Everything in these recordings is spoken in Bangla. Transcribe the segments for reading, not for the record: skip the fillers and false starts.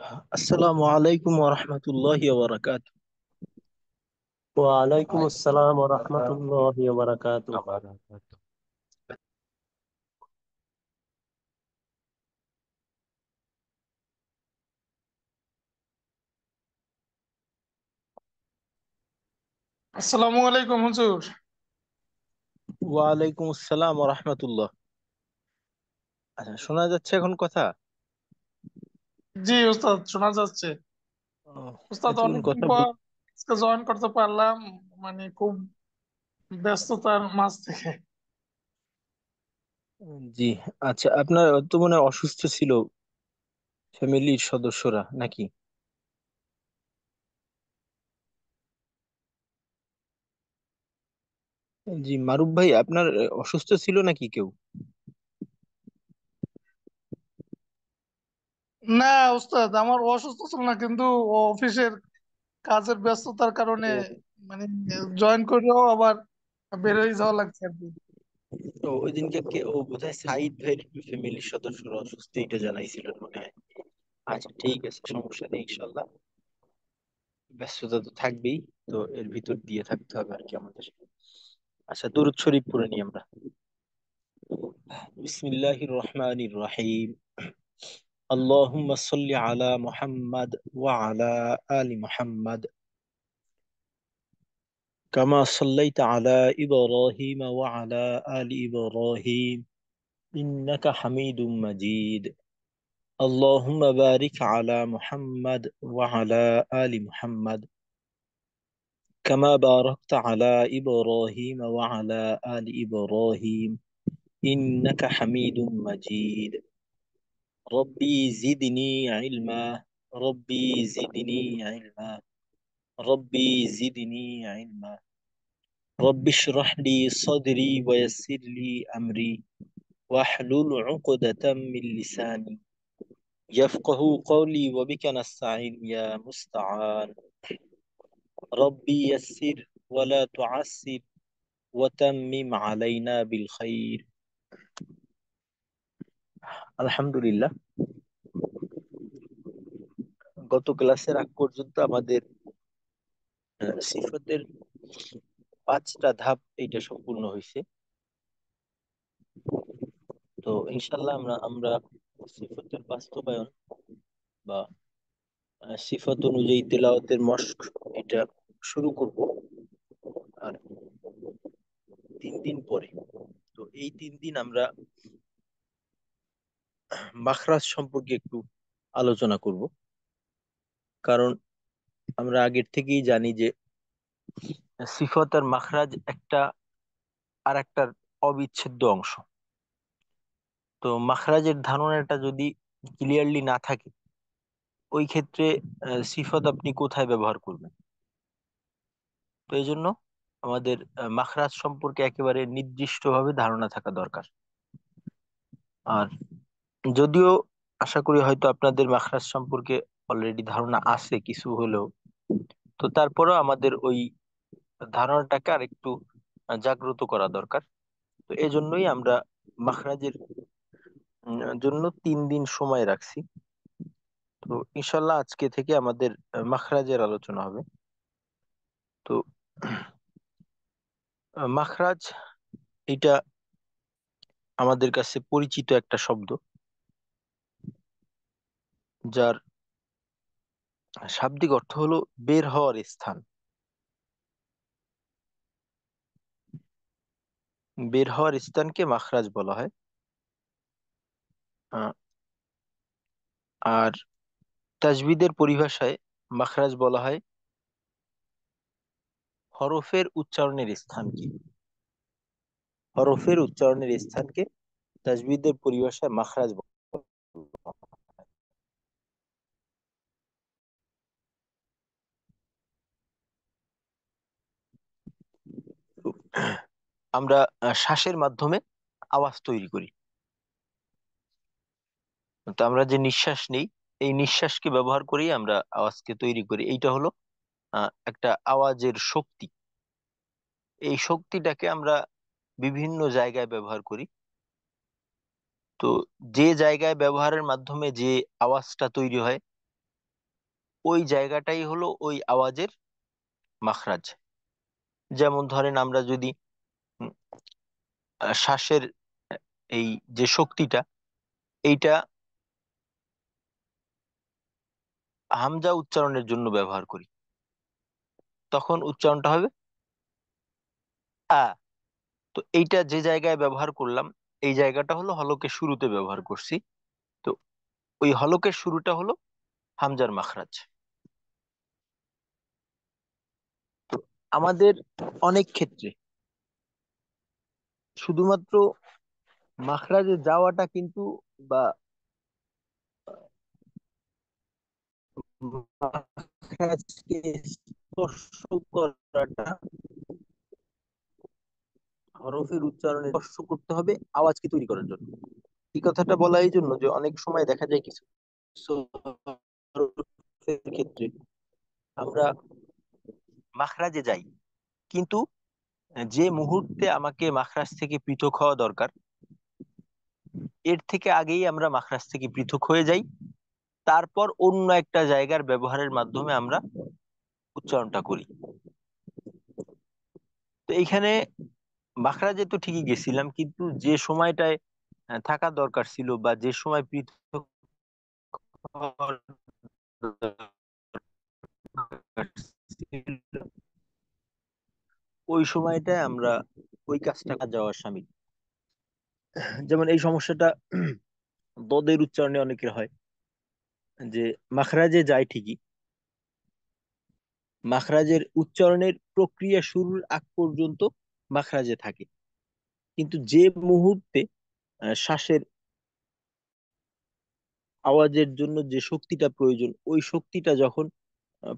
আসসালামু আলাইকুম ওয়া রাহমাতুল্লাহি ওয়া বারাকাতুহু। ওয়ালাইকুম আসসালাম ওয়া রাহমাতুল্লাহি ওয়া বারাকাতুহু। আসসালামু আলাইকুম হুজুর। ওয়া আলাইকুম আসসালাম ওয়া রাহমাতুল্লাহ। আচ্ছা, শোনা যাচ্ছে এখন কথা? জি উস্তাদ, শোনা যাচ্ছে। আহ, উস্তাদ, এতক্ষণ অনেকদিন কথা পর আজকে জয়েন করতে পারলাম, মানে খুব ব্যস্ততার মাঝ থেকে। জি। আচ্ছা, আপনার তো মনে হয় অসুস্থ ছিল ফ্যামিলির সদস্যরা নাকি? জি, মারুফ ভাই, আপনার অসুস্থ ছিল নাকি কেউ? না উস্তাদ, আমার অসুস্থ ছিল না, কিন্তু অফিসের কাজের ব্যস্ততার কারণে মানে জয়েন করেও আবার বের হয়ে যাওয়া লাগছে আর কি। তো ওই দিনকে ও বোধহয় সাইদ ভাইয়ের ফ্যামিলির সদস্যরা অসুস্থ, এটা জানাইছিলেন মনে হয়। আচ্ছা, ঠিক আছে, সমস্যা নেই ইনশাল্লাহ। ব্যস্ততা তো থাকবেই, তো এর ভিতর দিয়ে থাকতে হবে আর কি আমাদের। আচ্ছা, দরুদ শরীফ পড়ে নিই আমরা। বিসমিল্লাহির রহমানির রহিম। اللهم صل على محمد وعلى آل محمد كما صليت على إبراهيم وعلى آل إبراهيم إنك حميد مجيد. اللهم بارك على محمد وعلى آل محمد كما باركت على إبراهيم وعلى آل إبراهيم إنك حميد مجيد. ربي زدني علما. ربي زدني علما. ربي زدني علما. رب اشرح لي صدري ويسر لي أمري واحلل عقدة من لساني يفقه قولي وبك نستعين يا مستعان. ربي يسر ولا تعسر وتمم علينا بالخير. আলহামদুলিল্লাহ। গত ক্লাসের আগ পর্যন্ত আমাদের সিফতের 5টা ধাপ এইটা সম্পূর্ণ হয়েছে। তো ইনশাল্লাহ আমরা আমরা সিফতের বাস্তবায়ন বা সিফত অনুযায়ী তেলাওয়াতের মশক এটা শুরু করব আর 3 দিন পরে। তো এই 3 দিন আমরা মাখরাজ সম্পর্কে একটু আলোচনা করব, কারণ আমরা আগের থেকেই জানি যে সিফত আর মাখরাজ একটা আর একটার অবিচ্ছেদ্য অংশ। তো মাখরাজের ধারণাটা যদি ক্লিয়ারলি না থাকে, ওই ক্ষেত্রে সিফত আপনি কোথায় ব্যবহার করবেন? তো এই জন্য আমাদের মাখরাজ সম্পর্কে একেবারে নির্দিষ্টভাবে ধারণা থাকা দরকার। আর যদিও আশা করি হয়তো আপনাদের মাখরাজ সম্পর্কে অলরেডি ধারণা আছে কিছু হলেও, তো তারপরেও আমাদের ওই ধারণাটাকে আর একটু জাগ্রত করা দরকার। তো এজন্যই আমরা মাখরাজের জন্য 3 দিন সময় রাখছি। তো ইনশাল্লাহ আজকে থেকে আমাদের মাখরাজের আলোচনা হবে। তো মাখরাজ এটা আমাদের কাছে পরিচিত একটা শব্দ, যার শাব্দিক অর্থ হলো বের হওয়ার স্থান। বের হওয়ার স্থানকে মাখরাজ বলা হয়। আহ, আর তাজবিদের পরিভাষায় মাখরাজ বলা হয় হরফের উচ্চারণের স্থানকে। হরফের উচ্চারণের স্থানকে তাজবিদের পরিভাষায় মাখরাজ বলা হয়। তো আমরা শ্বাসের মাধ্যমে আওয়াজ তৈরি করি। তো আমরা যে নিঃশ্বাস নেই, এই নিঃশ্বাসকে ব্যবহার করেই আমরা আওয়াজকে তৈরি করি। এইটা হলো একটা আওয়াজের শক্তি। এই শক্তিটাকে আমরা বিভিন্ন জায়গায় ব্যবহার করি। তো যে জায়গায় ব্যবহারের মাধ্যমে যে আওয়াজটা তৈরি হয়, ওই জায়গাটাই হলো ওই আওয়াজের মাখরাজ। যেমন ধরেন আমরা যদি উম, শ্বাসের এই যে শক্তিটা, এইটা হামজা উচ্চারণের জন্য ব্যবহার করি, তখন উচ্চারণটা হবে আ। তো এইটা যে জায়গায় ব্যবহার করলাম, এই জায়গাটা হলো হলকের শুরুতে ব্যবহার করছি। তো ওই হলকের শুরুটা হলো হামজার মাখরাজ। তো আমাদের অনেক ক্ষেত্রে শুধুমাত্র মাখরাজে যাওয়াটা কিন্তু, বা মাখরাজকে স্পর্শ করাটা, হরফের উচ্চারণে স্পর্শ করতে হবে আওয়াজকে তৈরি করার জন্য। এই কথাটা বলা এই জন্য যে অনেক সময় দেখা যায় কিছু কিছু হরফের ক্ষেত্রে আমরা মাখরাজে যাই, কিন্তু যে মুহূর্তে আমাকে মাখরাজ থেকে পৃথক হওয়া দরকার, এর থেকে আগেই আমরা মাখরাজ থেকে পৃথক হয়ে যাই। তারপর অন্য একটা জায়গার ব্যবহারের মাধ্যমে আমরা উচ্চারণটা করি। তো এইখানে মাখরাজে তো ঠিকই গেছিলাম, কিন্তু যে সময়টায় থাকা দরকার ছিল, বা যে সময় পৃথক হওয়ার দরকার ছিল, ওই সময়টায় আমরা ওই কাজটা যাওয়ার সামিল। যেমন এই সমস্যাটা দদের উচ্চারণে অনেকের হয়, যে মাখরাজে যায় ঠিকই, মাখরাজের উচ্চারণের প্রক্রিয়া শুরুর আগ পর্যন্ত মাখরাজে থাকে, কিন্তু যে মুহূর্তে শ্বাসের আওয়াজের জন্য যে শক্তিটা প্রয়োজন, ওই শক্তিটা যখন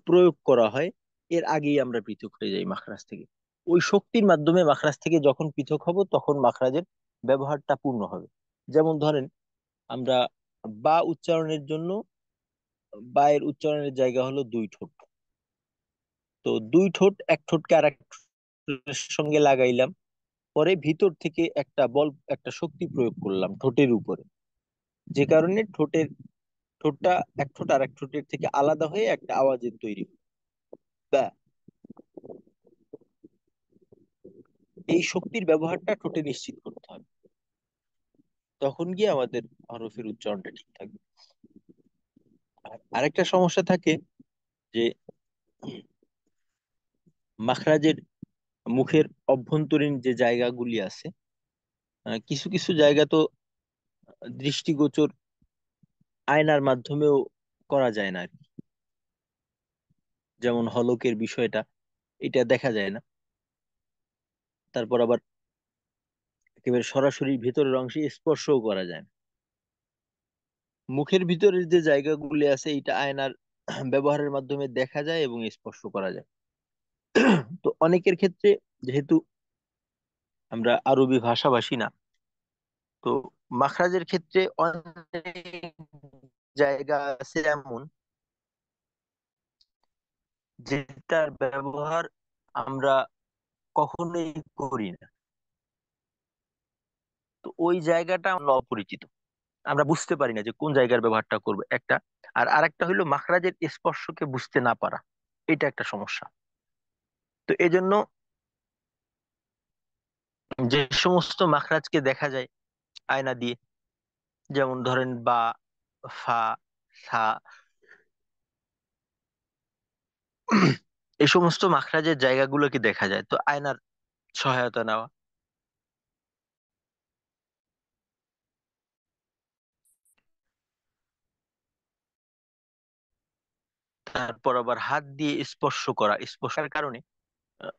প্রয়োগ করা হয়, এর আগেই আমরা পৃথক হয়ে যাই মাখরাজ থেকে। ওই শক্তির মাধ্যমে মাখরাজ থেকে যখন পৃথক হব, তখন মাখরাজের ব্যবহারটা পূর্ণ হবে। যেমন ধরেন আমরা বা উচ্চারণের জন্য, বা এর উচ্চারণের জায়গা হলো দুই ঠোঁট। তো দুই ঠোঁট, এক ঠোঁটকে আর এক ঠোঁটের সঙ্গে লাগাইলাম, পরে ভিতর থেকে একটা বল, একটা শক্তি প্রয়োগ করলাম ঠোঁটের উপরে, যে কারণে ঠোঁটটা এক ঠোঁট আর এক ঠোঁটের থেকে আলাদা হয়ে একটা আওয়াজের তৈরি হলো, বা। এই শক্তির ব্যবহারটা ঠোঁটে নিশ্চিত করতে হবে, তখন গিয়ে আমাদের হরফের উচ্চারণটা ঠিক থাকবে। আর আরেকটা সমস্যা থাকে যে মাখরাজের মুখের অভ্যন্তরীণ যে জায়গাগুলি আছে, কিছু কিছু জায়গা তো দৃষ্টিগোচর আয়নার মাধ্যমেও করা যায় না আর কি। যেমন হলকের বিষয়টা, এটা দেখা যায় না। তারপর আবার একেবারে সরাসরি ভেতরের অংশে স্পর্শও করা যায় না। মুখের ভিতরের যে জায়গাগুলি আছে, এটা আয়নার ব্যবহারের মাধ্যমে দেখা যায় এবং স্পর্শ করা যায়। তো অনেকের ক্ষেত্রে, যেহেতু আমরা আরবি ভাষাভাষী না, তো মাখরাজের ক্ষেত্রে অনেক জায়গা আছে এমন, যেটার ব্যবহার আমরা কখনোই করি না। তো ওই জায়গাটা আমরা অপরিচিত, আমরা বুঝতে পারি না যে কোন জায়গার ব্যবহারটা করবো একটা। আর আরেকটা হইলো মাখরাজের স্পর্শকে বুঝতে না পারা, এটা একটা সমস্যা। তো এজন্য যে সমস্ত মাখরাজকে দেখা যায় আয়না দিয়ে, যেমন ধরেন বা, ফা, সা, এই সমস্ত মাখরাজের জায়গাগুলোকে দেখা যায়, তো আয়নার সহায়তা নেওয়া। তারপর আবার হাত দিয়ে স্পর্শ করা, স্পর্শের কারণে আহ,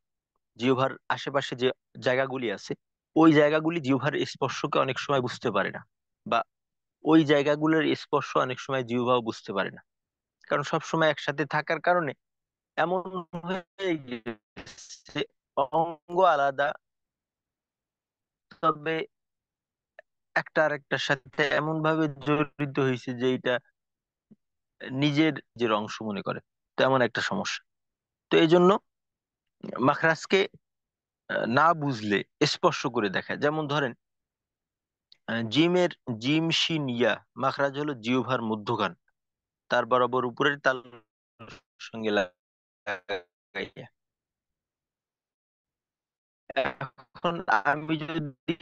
জিহ্বার আশেপাশে যে জায়গাগুলি আছে, ওই জায়গাগুলি জিহ্বার স্পর্শকে অনেক সময় বুঝতে পারে না, বা ওই জায়গাগুলোর স্পর্শ অনেক সময় জিহ্বাও বুঝতে পারে না, কারণ সব সময় একসাথে থাকার কারণে এমন হয়ে গেছে, অঙ্গ আলাদা, তবে একটা আরেকটার সাথে এমন ভাবে জড়িত হয়েছে যে এটা নিজের যে অংশ মনে করে। তো এমন একটা সমস্যা। তো এই জন্য মাখরাজকে না বুঝলে স্পর্শ করে দেখা, যেমন ধরেন জিমের জিম শিন ইয়া মাখরাজ হলো জিহ্বার মধ্যখান, তার বরাবর উপরের তালু সঙ্গে লাগাইয়া। এখন আমি যদি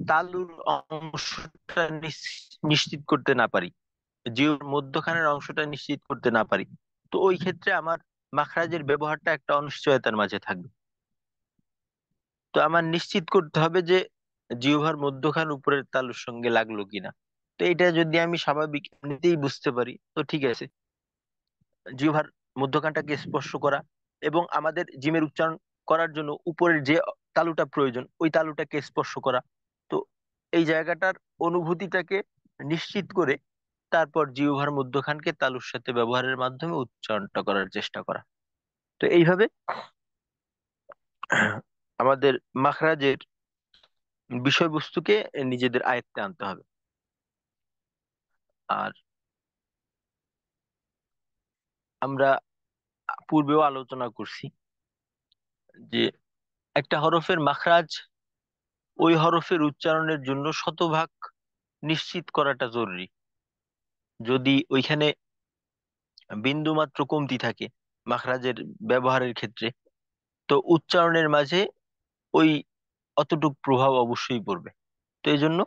তালুর অংশটা নিশ্চিত করতে না পারি, জিওর মধ্যখানের অংশটা নিশ্চিত করতে না পারি, তো ওই ক্ষেত্রে আমার মাখরাজের ব্যবহারটা একটা অনিশ্চয়তার মাঝে থাকবে। তো আমার নিশ্চিত করতে হবে যে জিহ্বার মধ্যখান উপরের তালুর সঙ্গে লাগলো কিনা। তো এটা যদি আমি স্বাভাবিক এমনিতেই বুঝতে পারি তো ঠিক আছে। জিহ্বার মধ্যখানটাকে স্পর্শ করা এবং আমাদের জিমের উচ্চারণ করার জন্য উপরের যে তালুটা প্রয়োজন ওই তালুটাকে স্পর্শ করা। তো এই জায়গাটার অনুভূতিটাকে নিশ্চিত করে তারপর জিহ্বার মধ্যখানকে তালুর সাথে ব্যবহারের মাধ্যমে উচ্চারণটা করার চেষ্টা করা। তো এইভাবে আমাদের মাখরাজের বিষয়বস্তুকে নিজেদের আয়ত্তে আনতে হবে। আর আমরা পূর্বেও আলোচনা করছি যে একটা হরফের মাখরাজ ওই হরফের উচ্চারণের জন্য শতভাগ নিশ্চিত করাটা জরুরি। যদি ওইখানে বিন্দু মাত্র কমতি থাকে মাখরাজের ব্যবহারের ক্ষেত্রে, তো উচ্চারণের মাঝে ওই অতটুক প্রভাব অবশ্যই পড়বে। তো এই জন্য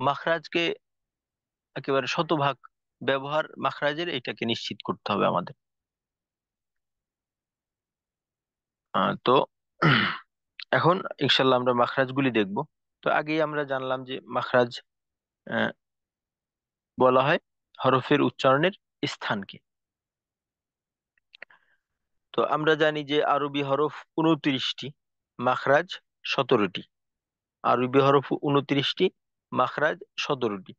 মাখরাজকে একেবারে শতভাগ ব্যবহার মাখরাজের এটাকে নিশ্চিত করতে হবে আমাদের। তো এখন ইনশাল্লাহ আমরা মাখরাজ গুলি দেখবো। তো আগেই আমরা জানলাম যে মাখরাজ আহ, বলা হয় হরফের উচ্চারণের স্থানকে। তো আমরা জানি যে আরবি হরফ 29টি, মাখরাজ 17টি। আরবি হরফ 29টি, মাখরাজ 17টি।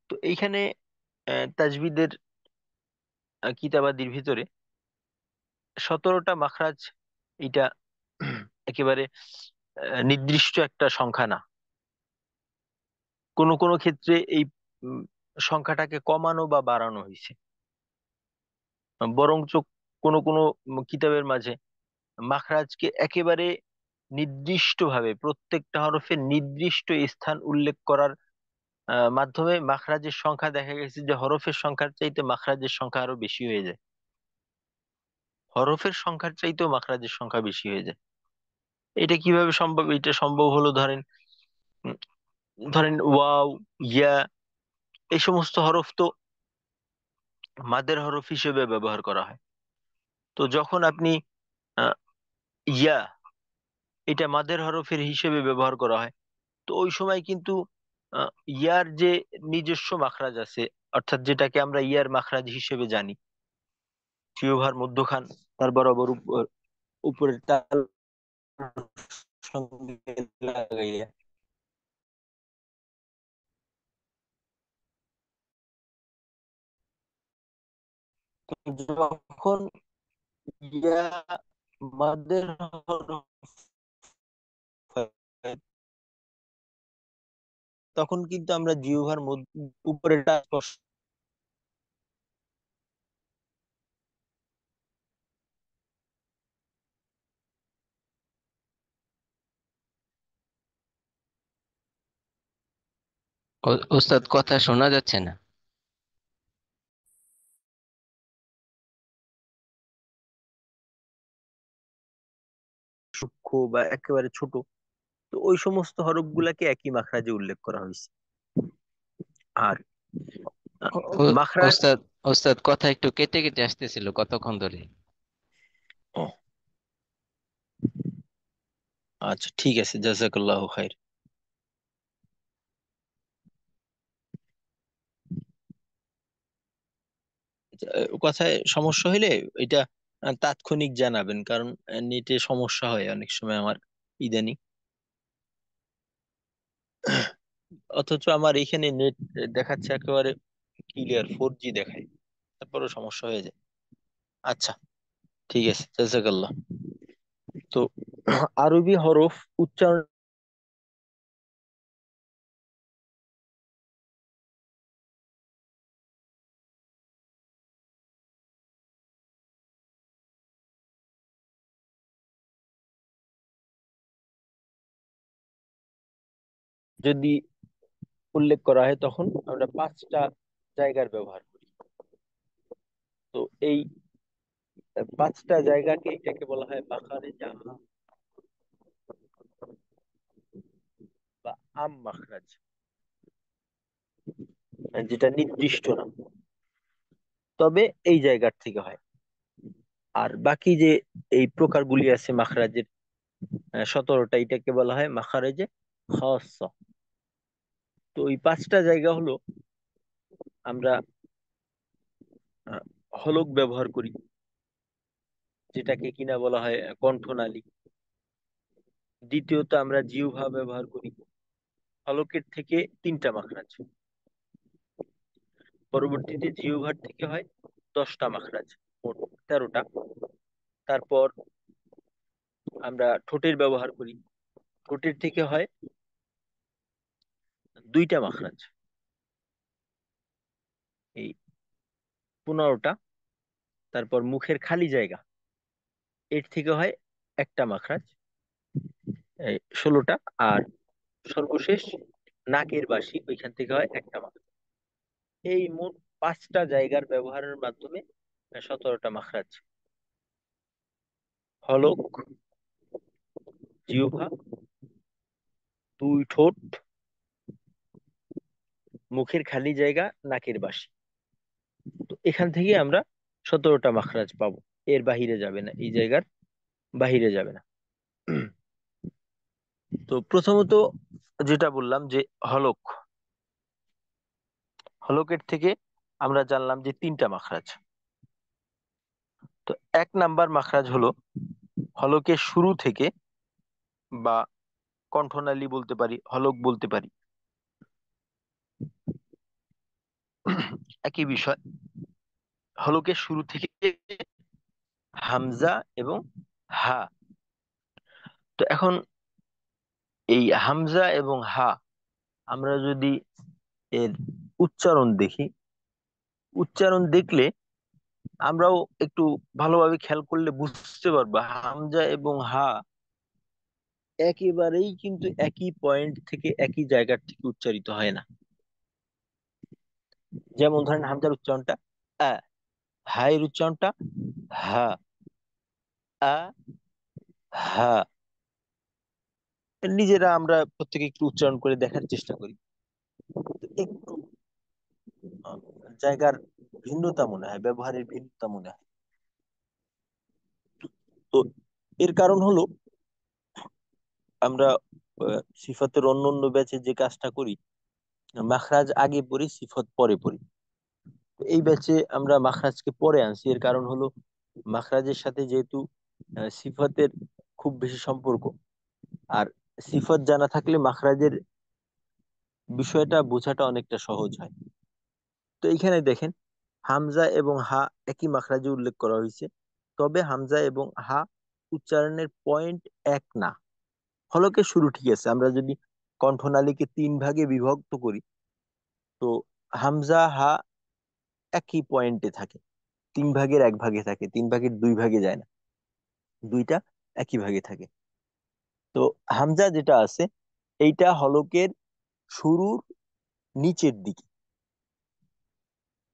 তো এইখানে তাজবিদের কিতাবাদির ভিতরে 17টা মাখরাজ, এটা একেবারে নির্দিষ্ট একটা সংখ্যা না। কোন কোন ক্ষেত্রে এই উম, সংখ্যাটাকে কমানো বা বাড়ানো হয়েছে। বরঞ্চ কোন কোন কিতাবের মাঝে মাখরাজকে একেবারে নির্দিষ্টভাবে প্রত্যেকটা হরফের নির্দিষ্ট স্থান উল্লেখ করার মাধ্যমে মাখরাজের সংখ্যা দেখা গেছে যে হরফের সংখ্যার চাইতে মাখরাজের সংখ্যা আরো বেশি হয়ে যায়। হরফের সংখ্যার চাইতেও মাখরাজের সংখ্যা বেশি হয়ে যায়। এটা কিভাবে সম্ভব? এটা সম্ভব হলো উম, ধরেন ওয়াও, ইয়া, এই সমস্ত হরফ তো মাদের হরফ হিসেবে ব্যবহার করা হয়। তো যখন আপনি আহ, ইয়া, এটা মাদের হরফের হিসেবে ব্যবহার করা হয়, তো ওই সময় কিন্তু ইয়ার যে নিজস্ব মাখরাজ আছে, অর্থাৎ যেটাকে আমরা ইয়ার মাখরাজ হিসেবে জানি, জিহ্বার মধ্যখান তার বরাবর উপরের তাল সঙ্গে লাগাইয়া, তো যখন ইয়া মাদের হরফ হয়, তখন কিন্তু আমরা জিহ্বার মধ্যে উপরেরটা স্পর্শ। ওস্তাদ, কথা শোনা যাচ্ছে না। সূক্ষ্ম বা একেবারে ছোট, তো ওই সমস্ত হরফ গুলাকে একই মাখরাজে উল্লেখ করা হয়েছে। আর মাখরাজ, ওস্তাদ, ওস্তাদ, কথা একটু কেটে কেটে আসতেছিল কতক্ষণ ধরে। ও আচ্ছা, ঠিক আছে, জাযাকাল্লাহু খাইর। কথায় সমস্যা হইলে এটা তাৎক্ষণিক জানাবেন, কারণ নেটে সমস্যা হয় অনেক সময় আমার ইদানিং। অথচ আমার এখানে নেট দেখাচ্ছে একেবারে ক্লিয়ার, 4G দেখায়, তারপরও সমস্যা হয়ে যায়। আচ্ছা, ঠিক আছে, জাযাকাল্লাহ। তো আরবি হরফ উচ্চারণ যদি উল্লেখ করা হয় তখন আমরা 5টা জায়গার ব্যবহার করি। তো এই পাঁচটা জায়গাকে এটাকে বলা হয় মাখারেজ বা আম মাখরাজ, যেটা নির্দিষ্ট না, তবে এই জায়গার থেকে হয়। আর বাকি যে এই প্রকারগুলি আছে মাখরাজের 17টা, এটাকে বলা হয় মাখারেজে খাসা। তো এই পাঁচটা জায়গা হলো আমরা আহ, হলক ব্যবহার করি, যেটাকে কিনা বলা হয় কণ্ঠনালী। দ্বিতীয়ত আমরা জিহ্বা ব্যবহার করি, হলকের থেকে 3টা মাখরাজ, পরবর্তীতে জিহ্বার থেকে হয় 10টা মাখরাজ, মোট 13টা। তারপর আমরা ঠোঁটের ব্যবহার করি, ঠোঁটের থেকে হয় 2টা মাখরাজ, এই 15টা। তারপর মুখের খালি জায়গা, এর থেকে হয় 1টা মাখরাজ, এই 16টা। আর সর্বশেষ নাকের বাসি, ওইখান থেকে হয় 1টা মাখরাজ। এই মোট 5টা জায়গার ব্যবহারের মাধ্যমে 17টা মাখরাজ: হলক, জিহ্বা, 2 ঠোঁট, মুখের খালি জায়গা, নাকের বাসি। তো এখান থেকে আমরা 17টা মাখরাজ পাবো, এর বাহিরে যাবে না, এই জায়গার বাহিরে যাবে না। তো প্রথমত যেটা বললাম যে হলক, হলকের থেকে আমরা জানলাম যে 3টা মাখরাজ। তো 1 নাম্বার মাখরাজ হলো হলকের শুরু থেকে, বা কণ্ঠনালী বলতে পারি, হলক বলতে পারি, একই বিষয়। হলকের শুরু থেকে হামজা এবং হা। তো এখন এই হামজা এবং হা আমরা যদি এর উচ্চারণ দেখি, উচ্চারণ দেখলে আমরাও একটু ভালোভাবে খেয়াল করলে বুঝতে পারবো হামজা এবং হা একেবারেই কিন্তু একই পয়েন্ট থেকে, একই জায়গার থেকে উচ্চারিত হয় না। যেমন ধরেন হামজার উচ্চারণটা আ, হায়ের উচ্চারণটা হা, আ, হা। নিজেরা আমরা প্রত্যেকে একটু উচ্চারণ করে দেখার চেষ্টা করি, একটু আহ, জায়গার ভিন্নতা মনে হয়, ব্যবহারের ভিন্নতা মনে হয়। তো এর কারণ হলো আমরা সিফাতের অন্য অন্য ব্যাচে যে কাজটা করি, মাখরাজ আগে পড়ি, সিফত পরে পড়ি। তো এই ব্যাচে আমরা মাখরাজকে পরে আনছি, এর কারণ হলো মাখরাজের সাথে যেহেতু সিফাতের খুব বেশি সম্পর্ক, আর সিফত জানা থাকলে মাখরাজের বিষয়টা বোঝাটা অনেকটা সহজ হয়। তো এইখানে দেখেন হামজা এবং হা একই মাখরাজে উল্লেখ করা হয়েছে, তবে হামজা এবং হা উচ্চারণের পয়েন্ট এক না। হলকের শুরু ঠিক আছে, আমরা যদি কণ্ঠনালীকে 3 ভাগে বিভক্ত করি, তো হামজা হা একই পয়েন্টে থাকে, 3 ভাগের 1 ভাগে থাকে, 3 ভাগের 2 ভাগে যায় না, দুইটা একই ভাগে থাকে। তো হামজা যেটা আছে এইটা হলকের শুরুর নিচের দিকে,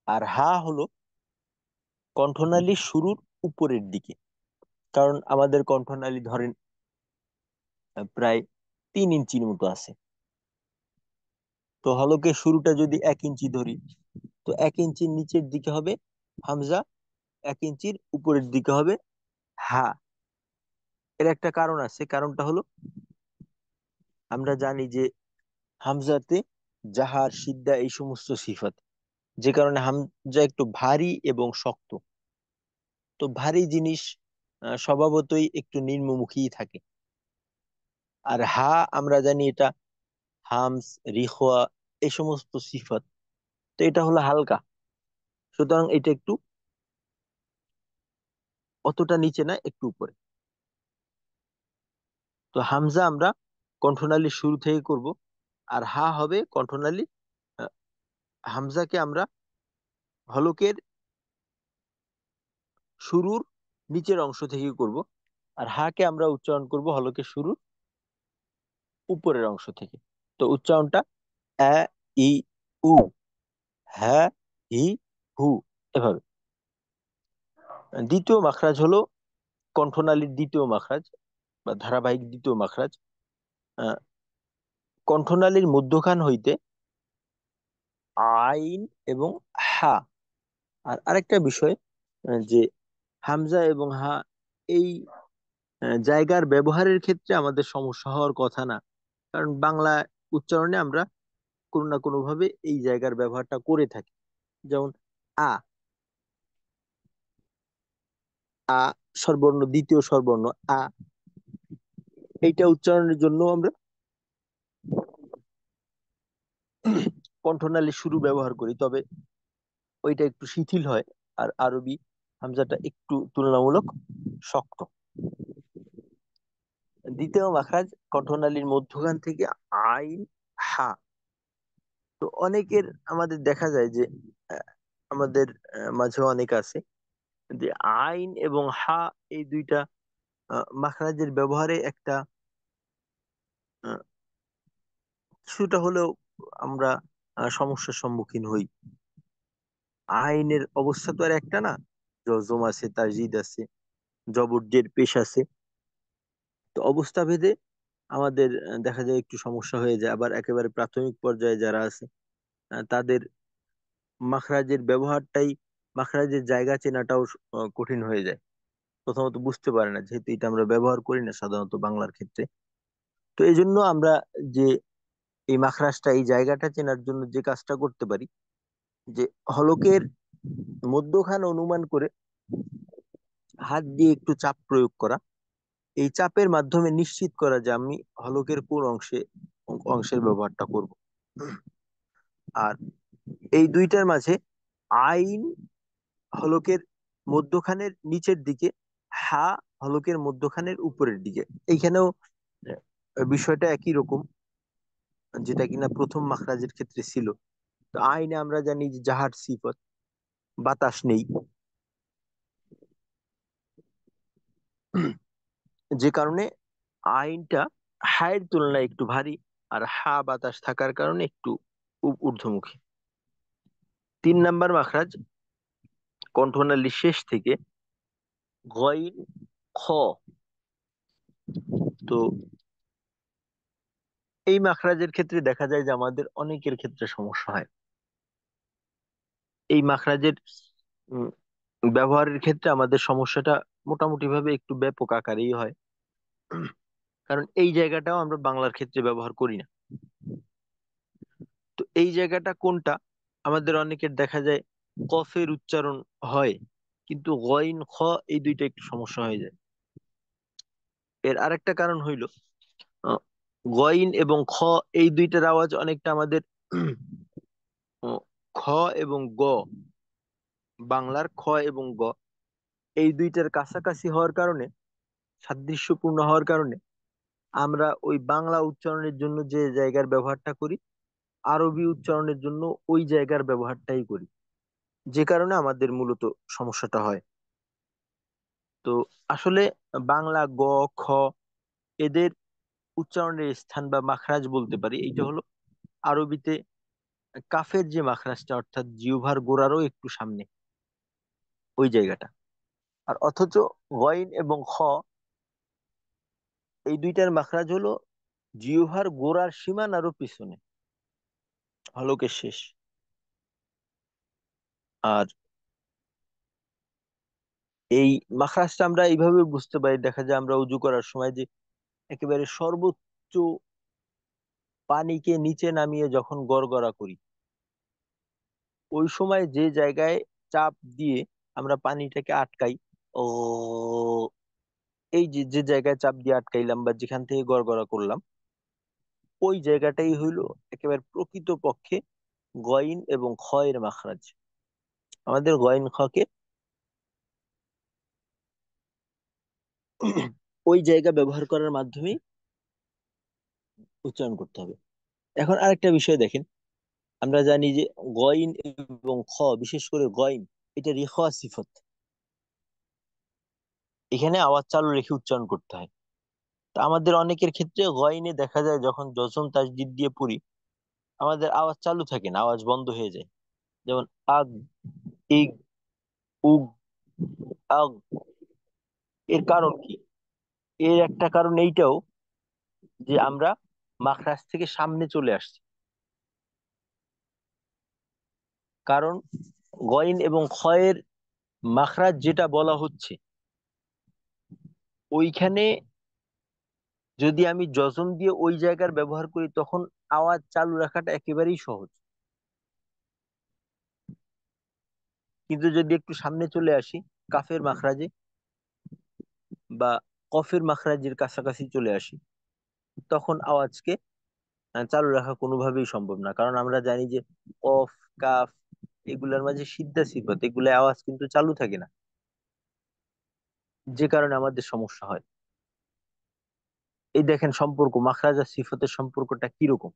আর হা হলো কণ্ঠনালীর শুরুর উপরের দিকে। কারণ আমাদের কণ্ঠনালী ধরেন প্রায় 3 ইঞ্চির মতো আছে। তো হলকের শুরুটা যদি 1 ইঞ্চি ধরি, তো 1 ইঞ্চির নিচের দিকে হবে হামজা, 1 ইঞ্চির উপরের দিকে হবে হা। এর একটা কারণ আছে, কারণটা হলো আমরা জানি যে হামজাতে জাহার, সিদ্ধা এই সমস্ত সিফাত, যে কারণে হামজা একটু ভারী এবং শক্ত। তো ভারী জিনিস স্বভাবতই একটু নিম্নমুখী থাকে। আর হা আমরা জানি এটা হামস, রিখওয়া এই সমস্ত সিফাত, তো এটা হলো হালকা, সুতরাং এটা একটু অতটা নিচে না, একটু উপরে। তো হামজা আমরা কণ্ঠনালীর শুরু থেকে করব, আর হা হবে কণ্ঠনালী, আহ, হামজাকে আমরা হলকের শুরুর নিচের অংশ থেকে করব, আর হাকে আমরা উচ্চারণ করব হলকের শুরুর উপরের অংশ থেকে। তো উচ্চারণটা আ, ই, উ, হ্যাঁ, হি, হু, এভাবে। দ্বিতীয় মাখরাজ হলো কণ্ঠনালীর দ্বিতীয় মাখরাজ বা ধারাবাহিক দ্বিতীয় মাখরাজ। আহ, কণ্ঠনালীর মধ্যখান হইতে আইন এবং হা। আর আরেকটা বিষয়, যে হামজা এবং হা এই জায়গার ব্যবহারের ক্ষেত্রে আমাদের সমস্যা হওয়ার কথা না। কারণ বাংলা উচ্চারণে আমরা কোনো না কোনো ভাবে এই জায়গার ব্যবহারটা করে থাকি। যেমন আ, আ স্বরবর্ণ, দ্বিতীয় স্বরবর্ণ আ, এইটা উচ্চারণের জন্য আমরা কণ্ঠনালী শুরু ব্যবহার করি, তবে ওইটা একটু শিথিল হয়। আর আরবি হামজাটা একটু তুলনামূলক শক্ত। দ্বিতীয় মাখরাজ কণ্ঠনালীর মধ্যখান থেকে আইন হা। তো অনেকের, আমাদের দেখা যায় যে আহ, আমাদের মাঝে অনেক আছে যে আইন এবং হা এই দুইটা মাখরাজের ব্যবহারে একটা আহ, কিছুটা হলেও আমরা সমস্যার সম্মুখীন হই। আইনের অবস্থা তো আর একটা না, জজম আছে, তাজদিদ আছে, জবর জের পেশ আছে। তো অবস্থা ভেদে আমাদের দেখা যায় একটু সমস্যা হয়ে যায়। আবার একেবারে প্রাথমিক পর্যায়ে যারা আছে তাদের মাখরাজের ব্যবহারটাই, মাখরাজের জায়গা চেনাটাও কঠিন হয়ে যায়। প্রথমত বুঝতে পারে না, যেহেতু এটা আমরা ব্যবহার করি না সাধারণত বাংলার ক্ষেত্রে। তো এই জন্য আমরা যে এই মাখরাজটা, এই জায়গাটা চেনার জন্য যে কাজটা করতে পারি, যে হলকের মধ্যখান অনুমান করে হাত দিয়ে একটু চাপ প্রয়োগ করা। এই চাপের মাধ্যমে নিশ্চিত করা যে আমি হলকের কোন অংশের ব্যবহারটা করব। আর এই দুইটার মাঝে আইন হলকের মধ্যখানের নিচের দিকে, হা হলকের মধ্যখানের উপরের দিকে। এইখানেও বিষয়টা একই রকম, যেটা কিনা প্রথম মাখরাজের ক্ষেত্রে ছিল। তো আইনে আমরা জানি যে জাহার সিফত, বাতাস নেই, যে কারণে আইনটা হায়ের তুলনায় একটু ভারী। আর হা বাতাস থাকার কারণে একটু ঊর্ধ্বমুখী। 3 নাম্বার মাখরাজ কণ্ঠনালীর শেষ থেকে গইন খ। তো এই মাখরাজের ক্ষেত্রে দেখা যায় যে আমাদের অনেকের ক্ষেত্রে সমস্যা হয়। এই মাখরাজের উম, ব্যবহারের ক্ষেত্রে আমাদের সমস্যাটা মোটামুটি ভাবে একটু ব্যাপক আকারেই হয়। কারণ এই জায়গাটাও আমরা বাংলার ক্ষেত্রে ব্যবহার করি না। তো এই জায়গাটা কোনটা, আমাদের অনেকের দেখা যায় কফের উচ্চারণ হয়, কিন্তু গইন খ এই দুইটা একটু সমস্যা হয়ে যায়। এর আরেকটা কারণ হইল আহ, গইন এবং খ এই দুইটার আওয়াজ অনেকটা আমাদের খ এবং গ, বাংলার খ এবং গ এই দুইটার কাছাকাছি হওয়ার কারণে, সাদৃশ্যপূর্ণ হওয়ার কারণে আমরা ওই বাংলা উচ্চারণের জন্য যে জায়গার ব্যবহারটা করি, আরবি উচ্চারণের জন্য ওই জায়গার ব্যবহারটাই করি, যে কারণে আমাদের মূলত সমস্যাটা হয়। তো আসলে বাংলা গ, খ এদের উচ্চারণের স্থান বা মাখরাজ বলতে পারি এইটা হলো আরবিতে কাফের যে মাখরাজটা, অর্থাৎ জিহ্বার গোড়ারও একটু সামনে ওই জায়গাটা। আর অথচ গইন এবং খ এই দুইটার মাখরাজ হলো জিহ্বার গোড়ার সীমানারও পিছনে, হলকের শেষ। আর এই মাখরাজটা আমরা এইভাবে বুঝতে পারি, দেখা যায় আমরা উজু করার সময় যে একেবারে সর্বোচ্চ পানিকে নিচে নামিয়ে যখন গড়গড়া করি, ওই সময় যে জায়গায় চাপ দিয়ে আমরা পানিটাকে আটকাই, ও এই যে যে জায়গায় চাপ দিয়ে আটকাইলাম বা যেখান থেকে গড়গড়া করলাম, ওই জায়গাটাই হইলো একেবারে প্রকৃত পক্ষে গইন এবং খ এর মাখরাজ। আমাদের গইন খকে ওই জায়গা ব্যবহার করার মাধ্যমে উচ্চারণ করতে হবে। এখন আরেকটা বিষয় দেখেন, আমরা জানি যে গইন এবং খ, বিশেষ করে গইন, এটা রেখা সিফত, এখানে আওয়াজ চালু রেখে উচ্চারণ করতে হয়। তা আমাদের অনেকের ক্ষেত্রে গইনে দেখা যায় যখন যজম তাসদিদ দিয়ে পড়ি, আমাদের আওয়াজ চালু থাকে না, আওয়াজ বন্ধ হয়ে যায়। যেমন আগ, ইগ, উগ, আগ, এর কারণ কি? এর একটা কারণ এইটাও যে আমরা মাখরাজ থেকে সামনে চলে আসছি। কারণ গইন এবং খয়ের মাখরাজ যেটা বলা হচ্ছে, ওইখানে যদি আমি জজম দিয়ে ওই জায়গার ব্যবহার করি তখন আওয়াজ চালু রাখাটা একেবারেই সহজ। কিন্তু যদি একটু সামনে চলে আসি কাফের মাখরাজে বা কফের মাখরাজের কাছাকাছি চলে আসি, তখন আওয়াজকে চালু রাখা কোনোভাবেই সম্ভব না। কারণ আমরা জানি যে কফ, কাফ এগুলোর মাঝে সিদ্ধা সিফত, এগুলো আওয়াজ কিন্তু চালু থাকে না, যে কারণে আমাদের সমস্যা হয়। এই দেখেন সম্পর্ক, মাখরাজ আর সিফতের সম্পর্কটা কিরকম।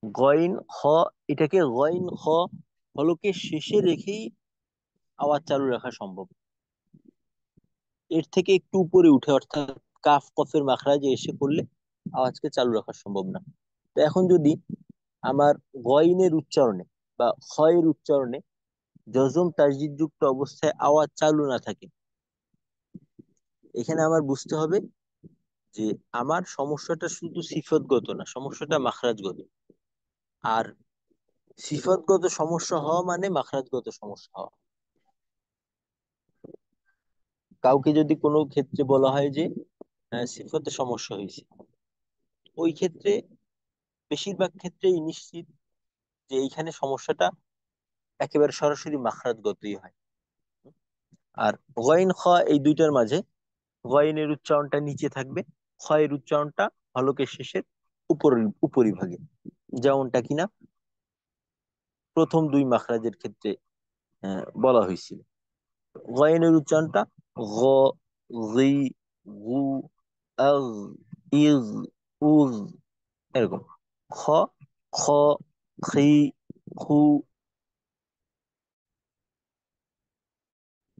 গইন খ, এটাকে গইন খ হলকে শেষে রেখেই আওয়াজ চালু রাখা সম্ভব। এর থেকে একটু উপরে উঠে অর্থাৎ কাফ কফের মাখরাজে এসে পড়লে আওয়াজকে চালু রাখা সম্ভব না। তো এখন যদি আমার গইনের উচ্চারণে বা খয়ের উচ্চারণে জজম তাসদিদ যুক্ত অবস্থায় আওয়াজ চালু না থাকে, এখানে আমার বুঝতে হবে যে আমার সমস্যাটা শুধু সিফতগত না, সমস্যাটা মাখরাজগত। আর সিফতগত সমস্যা হওয়া মানে মাখরাজগত সমস্যা হওয়া। কাউকে যদি কোনো ক্ষেত্রে বলা হয় যে সিফতে সমস্যা হয়েছে, ওই ক্ষেত্রে বেশিরভাগ ক্ষেত্রেই নিশ্চিত যে এইখানে সমস্যাটা একেবারে সরাসরি মাখরাজগতই হয়। আর গইন খ এই দুইটার মাঝে গইনের উচ্চারণটা নিচে থাকবে, খয়ের উচ্চারণটা হলকের শেষের উপর উপরিভাগে, যেমনটা কিনা প্রথম দুই মাখরাজের ক্ষেত্রে বলা হয়েছিল। গয়েনের উচ্চারণটা গ, গি, গু, আগ, ইজ, উজ, এরকম। খ, খ, খি, খু,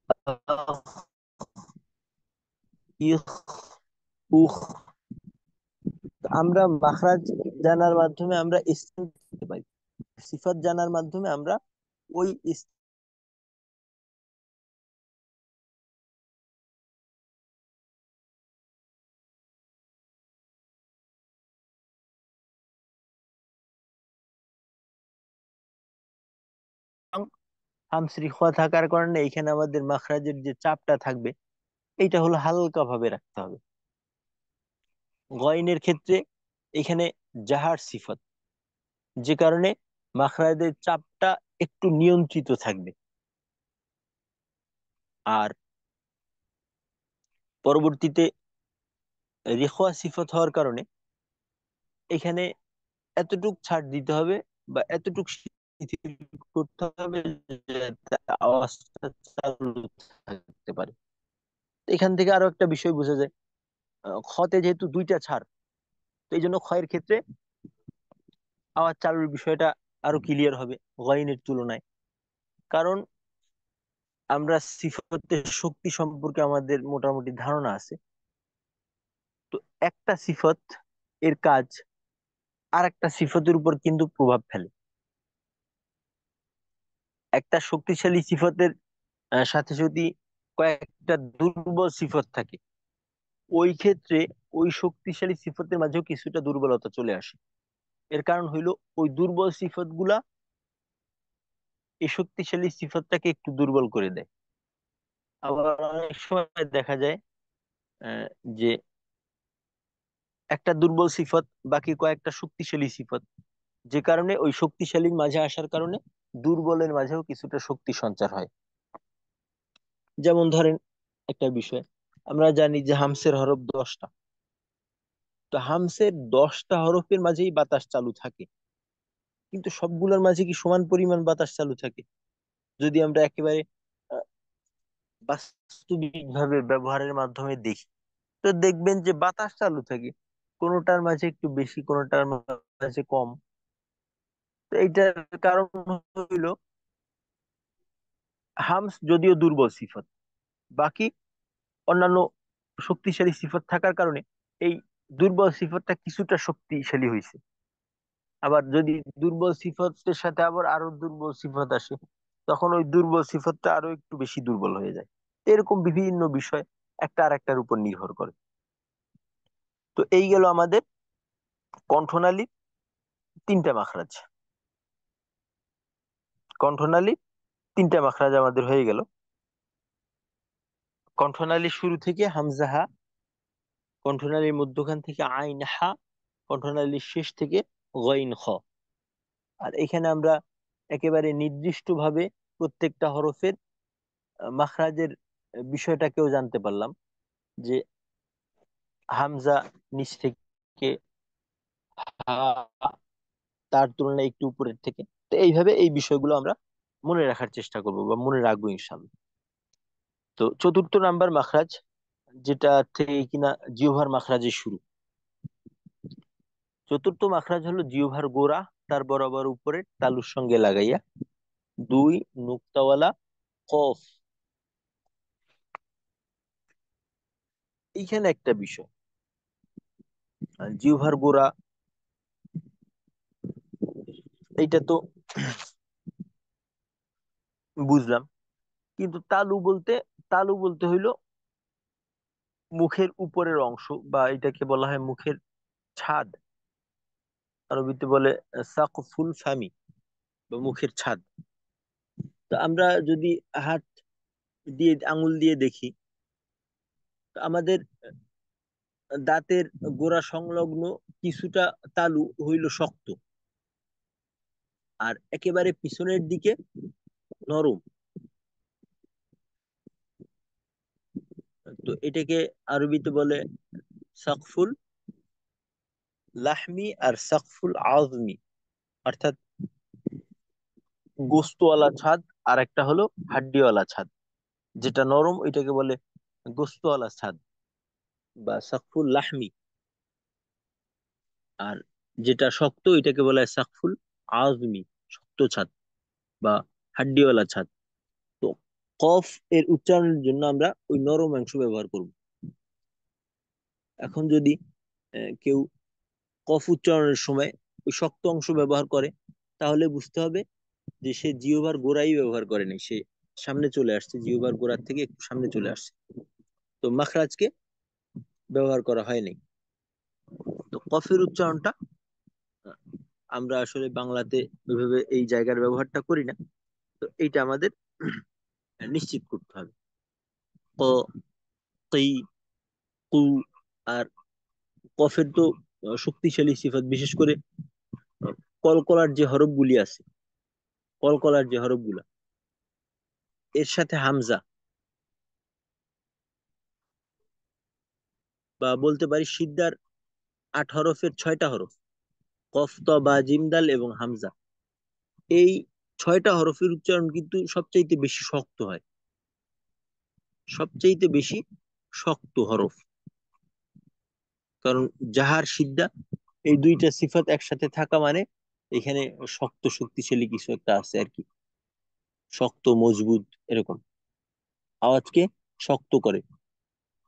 আখ, ইখ, উখ। আমরা মাখরাজ জানার মাধ্যমে আমরা স্থান চিনতে পারি, সিফাত জানার মাধ্যমে আমরা ওই স্থান। হামসরি খোয়া থাকার কারণে এখানে আমাদের মাখরাজের যে চাপটা থাকবে এইটা হলো হালকা ভাবে রাখতে হবে। গয়নের ক্ষেত্রে এখানে জাহার সিফত, যে কারণে মাখরাজের চাপটা একটু নিয়ন্ত্রিত থাকবে। আর পরবর্তীতে রেখোয়া সিফত হওয়ার কারণে এখানে এতটুক ছাড় দিতে হবে বা এতটুক শিথিল করতে হবে যাতে আওয়াজটা চালু থাকতে পারে। এখান থেকে আরো একটা বিষয় বোঝা যায়, খতে যেহেতু দুইটা ছাড়, তো এই জন্য ক্ষয়ের ক্ষেত্রে আওয়াজ চালুর বিষয়টা আরো ক্লিয়ার হবে গয়নের তুলনায়। কারণ আমরা সিফতের শক্তি সম্পর্কে আমাদের মোটামুটি ধারণা আছে। তো একটা সিফত এর কাজ আর একটা সিফতের উপর কিন্তু প্রভাব ফেলে। একটা শক্তিশালী সিফতের সাথে যদি কয়েকটা দুর্বল সিফত থাকে, ওই ক্ষেত্রে ওই শক্তিশালী সিফতের মাঝেও কিছুটা দুর্বলতা চলে আসে। এর কারণ হইলো ওই দুর্বল সিফত গুলা এই শক্তিশালী সিফতটাকে একটু দুর্বল করে দেয়। আবার অনেক সময় দেখা যায় আহ, যে একটা দুর্বল সিফত বাকি কয়েকটা শক্তিশালী সিফত, যে কারণে ওই শক্তিশালীর মাঝে আসার কারণে দুর্বলের মাঝেও কিছুটা শক্তি সঞ্চার হয়। যেমন ধরেন একটা বিষয়, আমরা জানি যে হামসের হরফ 10টা। তো হামসের 10টা হরফের মাঝেই বাতাস চালু থাকে, কিন্তু সবগুলোর মাঝে কি সমান পরিমাণ বাতাস চালু থাকে? যদি আমরা একেবারে আহ, বাস্তবিক ভাবে ব্যবহারের মাধ্যমে দেখি, তো দেখবেন যে বাতাস চালু থাকে, কোনোটার মাঝে একটু বেশি, কোনোটার মাঝে কম। তো এইটার কারণ হইলো হামস যদিও দুর্বল সিফত, বাকি অন্যান্য শক্তিশালী সিফত থাকার কারণে এই দুর্বল সিফতটা কিছুটা শক্তিশালী হয়েছে। আবার যদি দুর্বল সিফতের সাথে আবার আরো দুর্বল সিফত আসে, তখন ওই দুর্বল সিফতটা আরো একটু বেশি দুর্বল হয়ে যায়। তো এরকম বিভিন্ন বিষয় একটা আর একটার উপর নির্ভর করে। তো এই গেল আমাদের কণ্ঠনালীর তিনটা মাখরাজ। কণ্ঠনালীর তিনটা মাখরাজ আমাদের হয়ে গেল। কণ্ঠনালীর শুরু থেকে হামজা হা, কণ্ঠনালীর মধ্যখান থেকে আইন হা, কণ্ঠনালীর শেষ থেকে গইন খ। আর এখানে আমরা একেবারে নির্দিষ্টভাবে প্রত্যেকটা হরফের মাখরাজের বিষয়টাকেও জানতে পারলাম, যে হামজা নিচ থেকে, হা তার তুলনায় একটু উপরের থেকে। তো এইভাবে এই বিষয়গুলো আমরা মনে রাখার চেষ্টা করব বা মনে রাখবো ইনশাল্লাহ। তো চতুর্থ নাম্বার মাখরাজ, যেটা থেকে কিনা জিহ্বার মাখরাজের শুরু। চতুর্থ মাখরাজ হলো জিহ্বার গোড়া, তার বরাবর উপরে তালুর সঙ্গে লাগাইয়া দুই নুক্তাওয়ালা কফ। এইখানে একটা বিষয়, জিহ্বার গোড়া এইটা তো বুঝলাম, কিন্তু তালু বলতে হইলো মুখের উপরের অংশ, বা এটাকে বলা হয় মুখের ছাদ। আরবিতে বলে সাকফুল ফামি, বা মুখের ছাদ। তো আমরা যদি হাত দিয়ে আঙ্গুল দিয়ে দেখি, তো আমাদের দাঁতের গোড়া সংলগ্ন কিছুটা তালু হইল শক্ত, আর একেবারে পিছনের দিকে নরম। তো এটাকে আরবিতে বলে সাকফুল লাহমি আর সাকফুল আজমি, অর্থাৎ গোস্তওয়ালা ছাদ, আর একটা হলো হাড্ডিওয়ালা ছাদ। যেটা নরম ওইটাকে বলে গোস্তওয়ালা ছাদ বা সাকফুল লাহমি, আর যেটা শক্ত এটাকে বলা হয় সাকফুল আজমি, শক্ত ছাদ বা হাড্ডিওয়ালা ছাদ। তো কফ এর উচ্চারণের জন্য আমরা ওই নরম অংশ ব্যবহার করব। এখন যদি কেউ কফ উচ্চারণের সময় ওই শক্ত অংশ ব্যবহার করে, তাহলে বুঝতে হবে যে সে জিহ্বার গোড়াই ব্যবহার করে নাই, সে সামনে চলে আসছে, জিহ্বার গোড়ার থেকে একটু সামনে চলে আসছে, তো মাখরাজকে ব্যবহার করা হয়নি। তো কফের উচ্চারণটা আমরা আসলে বাংলাতে ওইভাবে এই জায়গার ব্যবহারটা করি না। তো এইটা আমাদের নিশ্চিত করতে হবে। ক, কি, কু। আর কফের তো শক্তিশালী সিফাত, বিশেষ করে কলকলার যে হরফগুলি আছে, কলকলার যে হরফগুলা, এর সাথে হামজা, বা বলতে পারি সিদ্ধার 8 হরফের 6টা হরফ, কফ ত বা জিম দাল এবং হামজা, এই 6টা হরফের উচ্চারণ কিন্তু সবচাইতে বেশি শক্ত হয়, সবচাইতে বেশি শক্ত হরফ। কারণ জাহার সিদ্ধা এই দুইটা সিফাত একসাথে থাকা মানে এখানে শক্ত শক্তিশালী কিছু একটা আছে আর কি, শক্ত মজবুত এরকম, আওয়াজকে শক্ত করে,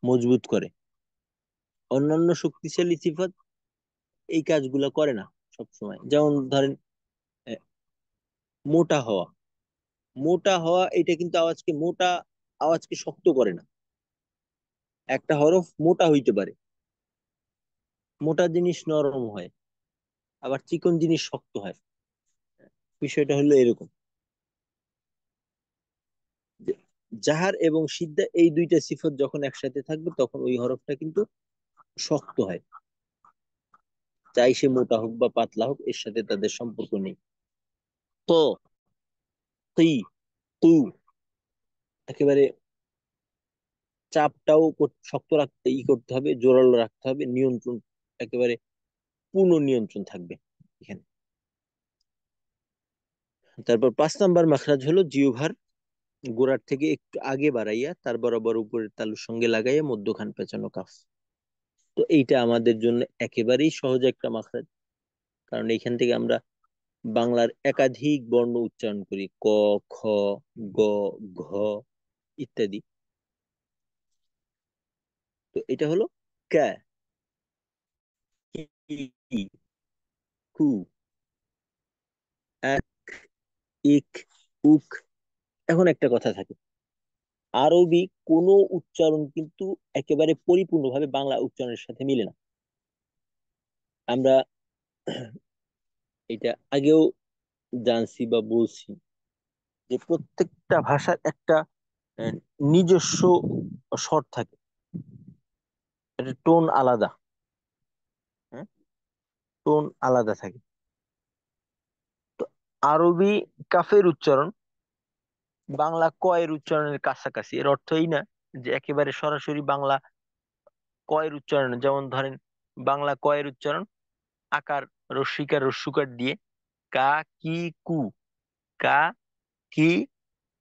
মজবুত করে। অন্যান্য শক্তিশালী সিফাত এই কাজগুলো করে না সব সময়। যেমন ধরেন আহ, মোটা হওয়া, মোটা হওয়া এটা কিন্তু আওয়াজকে শক্ত করে না। একটা হরফ মোটা হইতে পারে, মোটা জিনিস নরম হয়, আবার চিকন জিনিস শক্ত হয়। বিষয়টা হলো এরকম যে জাহার এবং সিদ্ধা এই দুইটা সিফত যখন একসাথে থাকবে, তখন ওই হরফটা কিন্তু শক্ত হয়, চাই সে মোটা হোক বা পাতলা হোক, এর সাথে তাদের সম্পর্ক নেই। তো কি, তু, একেবারে চাপটাও শক্ত রাখতে করতে হবে, জোরালো রাখতে হবে, নিয়ন্ত্রণ একেবারে পূর্ণ নিয়ন্ত্রণ থাকবে এখানে। তারপর 5 নাম্বার মাখরাজ হলো জিহ্বার গোড়ার থেকে একটু আগে বাড়াইয়া তার বরাবর উপরের তালুর সঙ্গে লাগাইয়া মধ্যখান পেঁচানো কাফ। তো এইটা আমাদের জন্য একেবারেই সহজ একটা মাখরাজ, কারণ এইখান থেকে আমরা বাংলার একাধিক বর্ণ উচ্চারণ করি, ক, খ, গ, ঘ ইত্যাদি। তো এটা হলো কা, কি, কু। এক, ইক, উক। এখন একটা কথা থাকে, আরবি কোনো উচ্চারণ কিন্তু একেবারে পরিপূর্ণভাবে বাংলা উচ্চারণের সাথে মিলে না। আমরা এটা আগেও জানছি বা বলছি যে প্রত্যেকটা ভাষার একটা আহ, নিজস্ব স্বর থাকে, একটা টোন আলাদা। হ্যাঁ, টোন আলাদা থাকে। তো আরবি কাফের উচ্চারণ বাংলা কয়ের উচ্চারণের কাছাকাছি। এর অর্থ এই না যে একেবারে সরাসরি বাংলা কয়ের উচ্চারণ। যেমন ধরেন, বাংলা কয়ের উচ্চারণ আকার রস্বইকার রস্যুকার দিয়ে কা কি কু, কা কি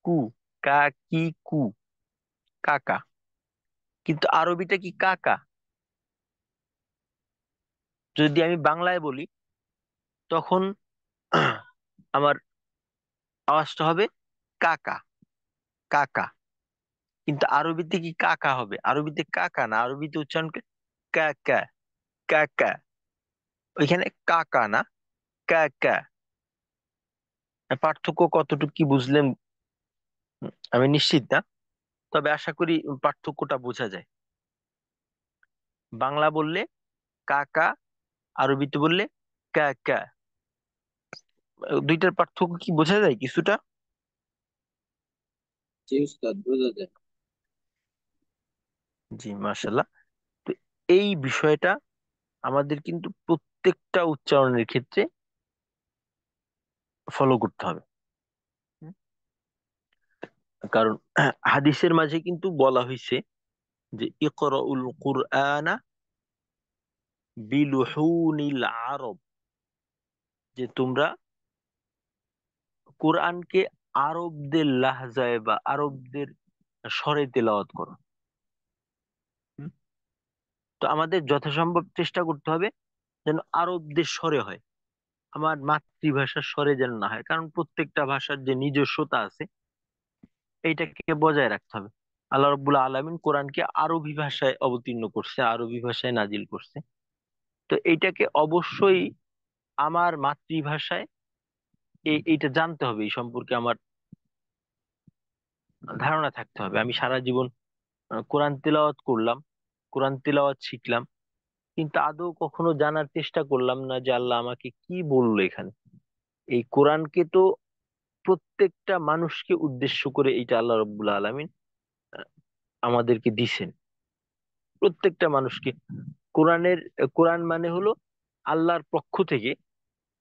কু, কা কি কু, কাকা। কিন্তু আরবিটা কি কাকা? যদি আমি বাংলায় বলি তখন আমার আওয়াজটা হবে কাকা, কাকা। কিন্তু আরবিতে কি কাকা হবে? আরবিতে কাকা না, আরবিতে উচ্চারণ কাকা, কাকা। ওইখানে কাকা না, কাকা। পার্থক্য কতটুকু কি বুঝলেন আমি নিশ্চিত না, তবে আশা করি পার্থক্যটা বোঝা যায়। বাংলা বললে কাকা, আরবিতে বললে কাকা। দুইটার পার্থক্য কি বোঝা যায় কিছুটা? জি উস্তাদ, বোঝা যায়। জি, মাশাল্লাহ। তো এই বিষয়টা আমাদের কিন্তু প্রত্যেকটা উচ্চারণের ক্ষেত্রে ফলো করতে হবে। হুম? কারণ হাদিসের মাঝে কিন্তু বলা হয়েছে যে ইকরাউল কুরআনা বিলুহুনিল আরব, যে তোমরা কোরআনকে আরবদের লাহজায় বা আরবদের স্বরে তেলাওয়াত করো। হুম? তো আমাদের যথাসম্ভব চেষ্টা করতে হবে যেন আরবদের স্বরে হয়, আমার মাতৃভাষার স্বরে যেন না হয়। কারণ প্রত্যেকটা ভাষার যে নিজস্বতা আছে এইটাকে বজায় রাখতে হবে। আল্লাহ রাব্বুল আলামিন কোরআনকে আরবি ভাষায় অবতীর্ণ করছে, আরবি ভাষায় নাজিল করছে। তো এইটাকে অবশ্যই আমার মাতৃভাষায় এইটা জানতে হবে, এই সম্পর্কে আমার ধারণা থাকতে হবে। আমি সারা জীবন কোরআন তেলাওয়াত করলাম, কোরআন তেলাওয়াত শিখলাম, কিন্তু আদৌ কখনো জানার চেষ্টা করলাম না যে আল্লাহ আমাকে কি বললো এখানে। এই কোরআনকে তো প্রত্যেকটা মানুষকে উদ্দেশ্য করে এইটা আল্লাহ রাব্বুল আলামিন আহ, আমাদেরকে দিছেন, প্রত্যেকটা মানুষকে। কোরআন মানে হলো আল্লাহর পক্ষ থেকে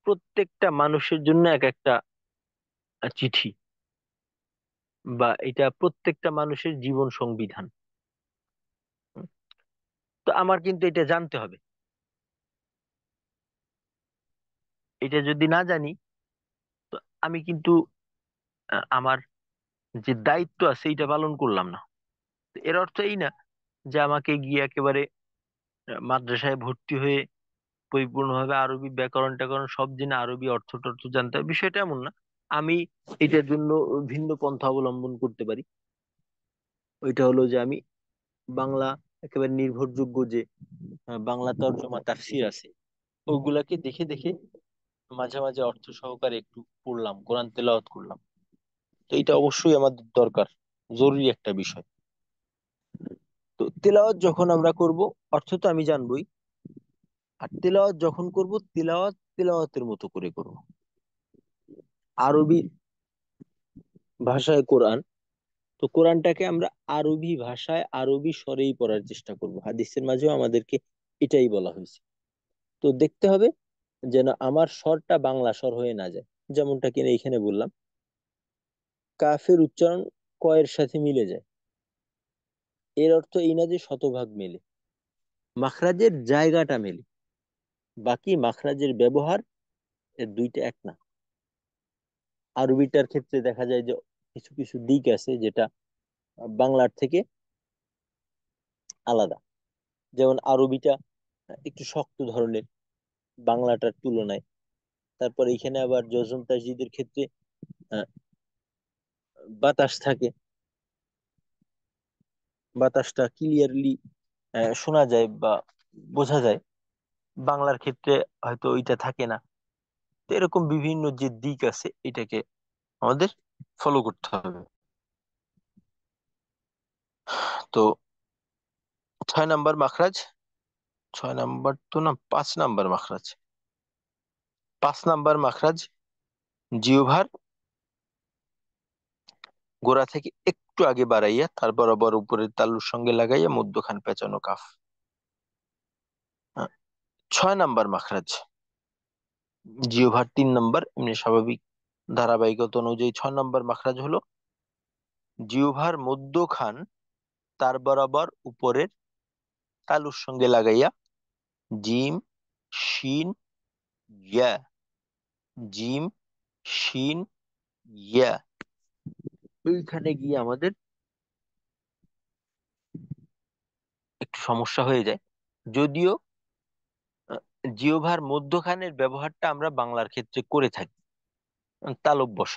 প্রত্যেকটা মানুষের জন্য এক একটা চিঠি, বা এটা প্রত্যেকটা মানুষের জীবন সংবিধান। হুম? তো আমার কিন্তু এটা জানতে হবে। এটা যদি না জানি তো আমি কিন্তু আমার যে দায়িত্ব আছে এটা পালন করলাম না। তো এর অর্থ এই না যে আমাকে গিয়ে একেবারে মাদ্রাসায় ভর্তি হয়ে পরিপূর্ণভাবে আরবি ব্যাকরণ ট্যাকরণ সব জেনে আরবি অর্থ টর্থ জানতে হবে, বিষয়টা এমন না। আমি এটার জন্য ভিন্ন পন্থা অবলম্বন করতে পারি। ওইটা হলো যে আমি বাংলা একেবারে নির্ভরযোগ্য যে বাংলা তর্জমা তাফসির আছে ওগুলাকে দেখে দেখে মাঝে মাঝে অর্থ সহকারে একটু পড়লাম, কোরআন তেলাওয়াত করলাম। তো এটা অবশ্যই আমাদের দরকার, জরুরি একটা বিষয়। তো তেলাওয়াত যখন আমরা করব অর্থ তো আমি জানবই, আর তেলাওয়াত যখন করব তেলাওয়াত তেলাওয়াতের মতো করে করব। আরবি ভাষায় কোরআন, তো কোরআনটাকে আমরা আরবি ভাষায় আরবি স্বরেই পড়ার চেষ্টা করব। হাদিসের মাঝেও আমাদেরকে এটাই বলা হয়েছে। তো দেখতে হবে যেন আমার স্বরটা বাংলা স্বর হয়ে না যায়। যেমনটা কিনা এখানে বললাম, কাফের উচ্চারণ কয়ের সাথে মিলে যায়, এর অর্থ এই না যে শতভাগ মেলে, মাখরাজের জায়গাটা মেলে, বাকি মাখরাজের ব্যবহার এর দুইটা এক না। আরবিটার ক্ষেত্রে দেখা যায় যে কিছু কিছু দিক আছে যেটা বাংলার থেকে আলাদা। যেমন আরবিটা একটু শক্ত ধরনের বাংলাটার তুলনায়। তারপর এখানে আবার জজম তাসদিদের ক্ষেত্রে আহ, বাতাস থাকে, বাতাসটা ক্লিয়ারলি শোনা যায় বা বোঝা যায়। বাংলার ক্ষেত্রে হয়তো ওইটা থাকে না। তো এরকম বিভিন্ন যে দিক আছে এটাকে আমাদের ফলো করতে হবে। তো 6 নাম্বার মাখরাজ, 6 নাম্বার তো না, 5 নাম্বার মাখরাজ, 5 নাম্বার মাখরাজ জিহ্বার গোড়া থেকে একটু আগে বাড়াইয়া তার বরাবর উপরের তালুর সঙ্গে লাগাইয়া মধ্যখান পেঁচানো কাফ। হ্যাঁ, 6 নাম্বার মাখরাজ জিহ্বার 3 নাম্বার, এমনি স্বাভাবিক ধারাবাহিকতা অনুযায়ী 6 নাম্বার মাখরাজ হলো জিহ্বার মধ্যখান তার বরাবর উপরের তালুর সঙ্গে লাগাইয়া জিম শিন ইয়া, জিম শিন ইয়া, ওইখানে গিয়ে আমাদের একটু সমস্যা হয়ে যায়। যদিও আহ, জিহ্বার মধ্যখানের ব্যবহারটা আমরা বাংলার ক্ষেত্রে করে থাকি, তালব্য শ।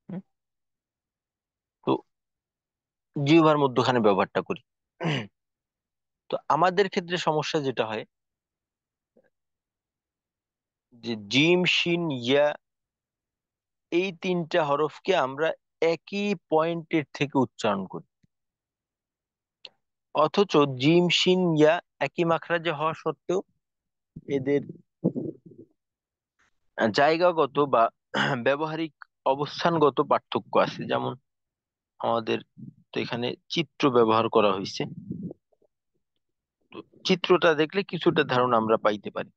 হুম, তো জিহ্বার মধ্যখানে ব্যবহারটা করি। তো আমাদের ক্ষেত্রে সমস্যা যেটা হয় যে জিম শিন ইয়া এই 3টা হরফকে আমরা একই পয়েন্টের থেকে উচ্চারণ করি, অথচ জিম শিন ইয়া একই মাখরাজে হওয়া সত্ত্বেও এদের জায়গাগত বা ব্যবহারিক অবস্থানগত পার্থক্য আছে। যেমন আমাদের তো এখানে চিত্র ব্যবহার করা হয়েছে, তো চিত্রটা দেখলে কিছুটা ধারণা আমরা পাইতে পারি।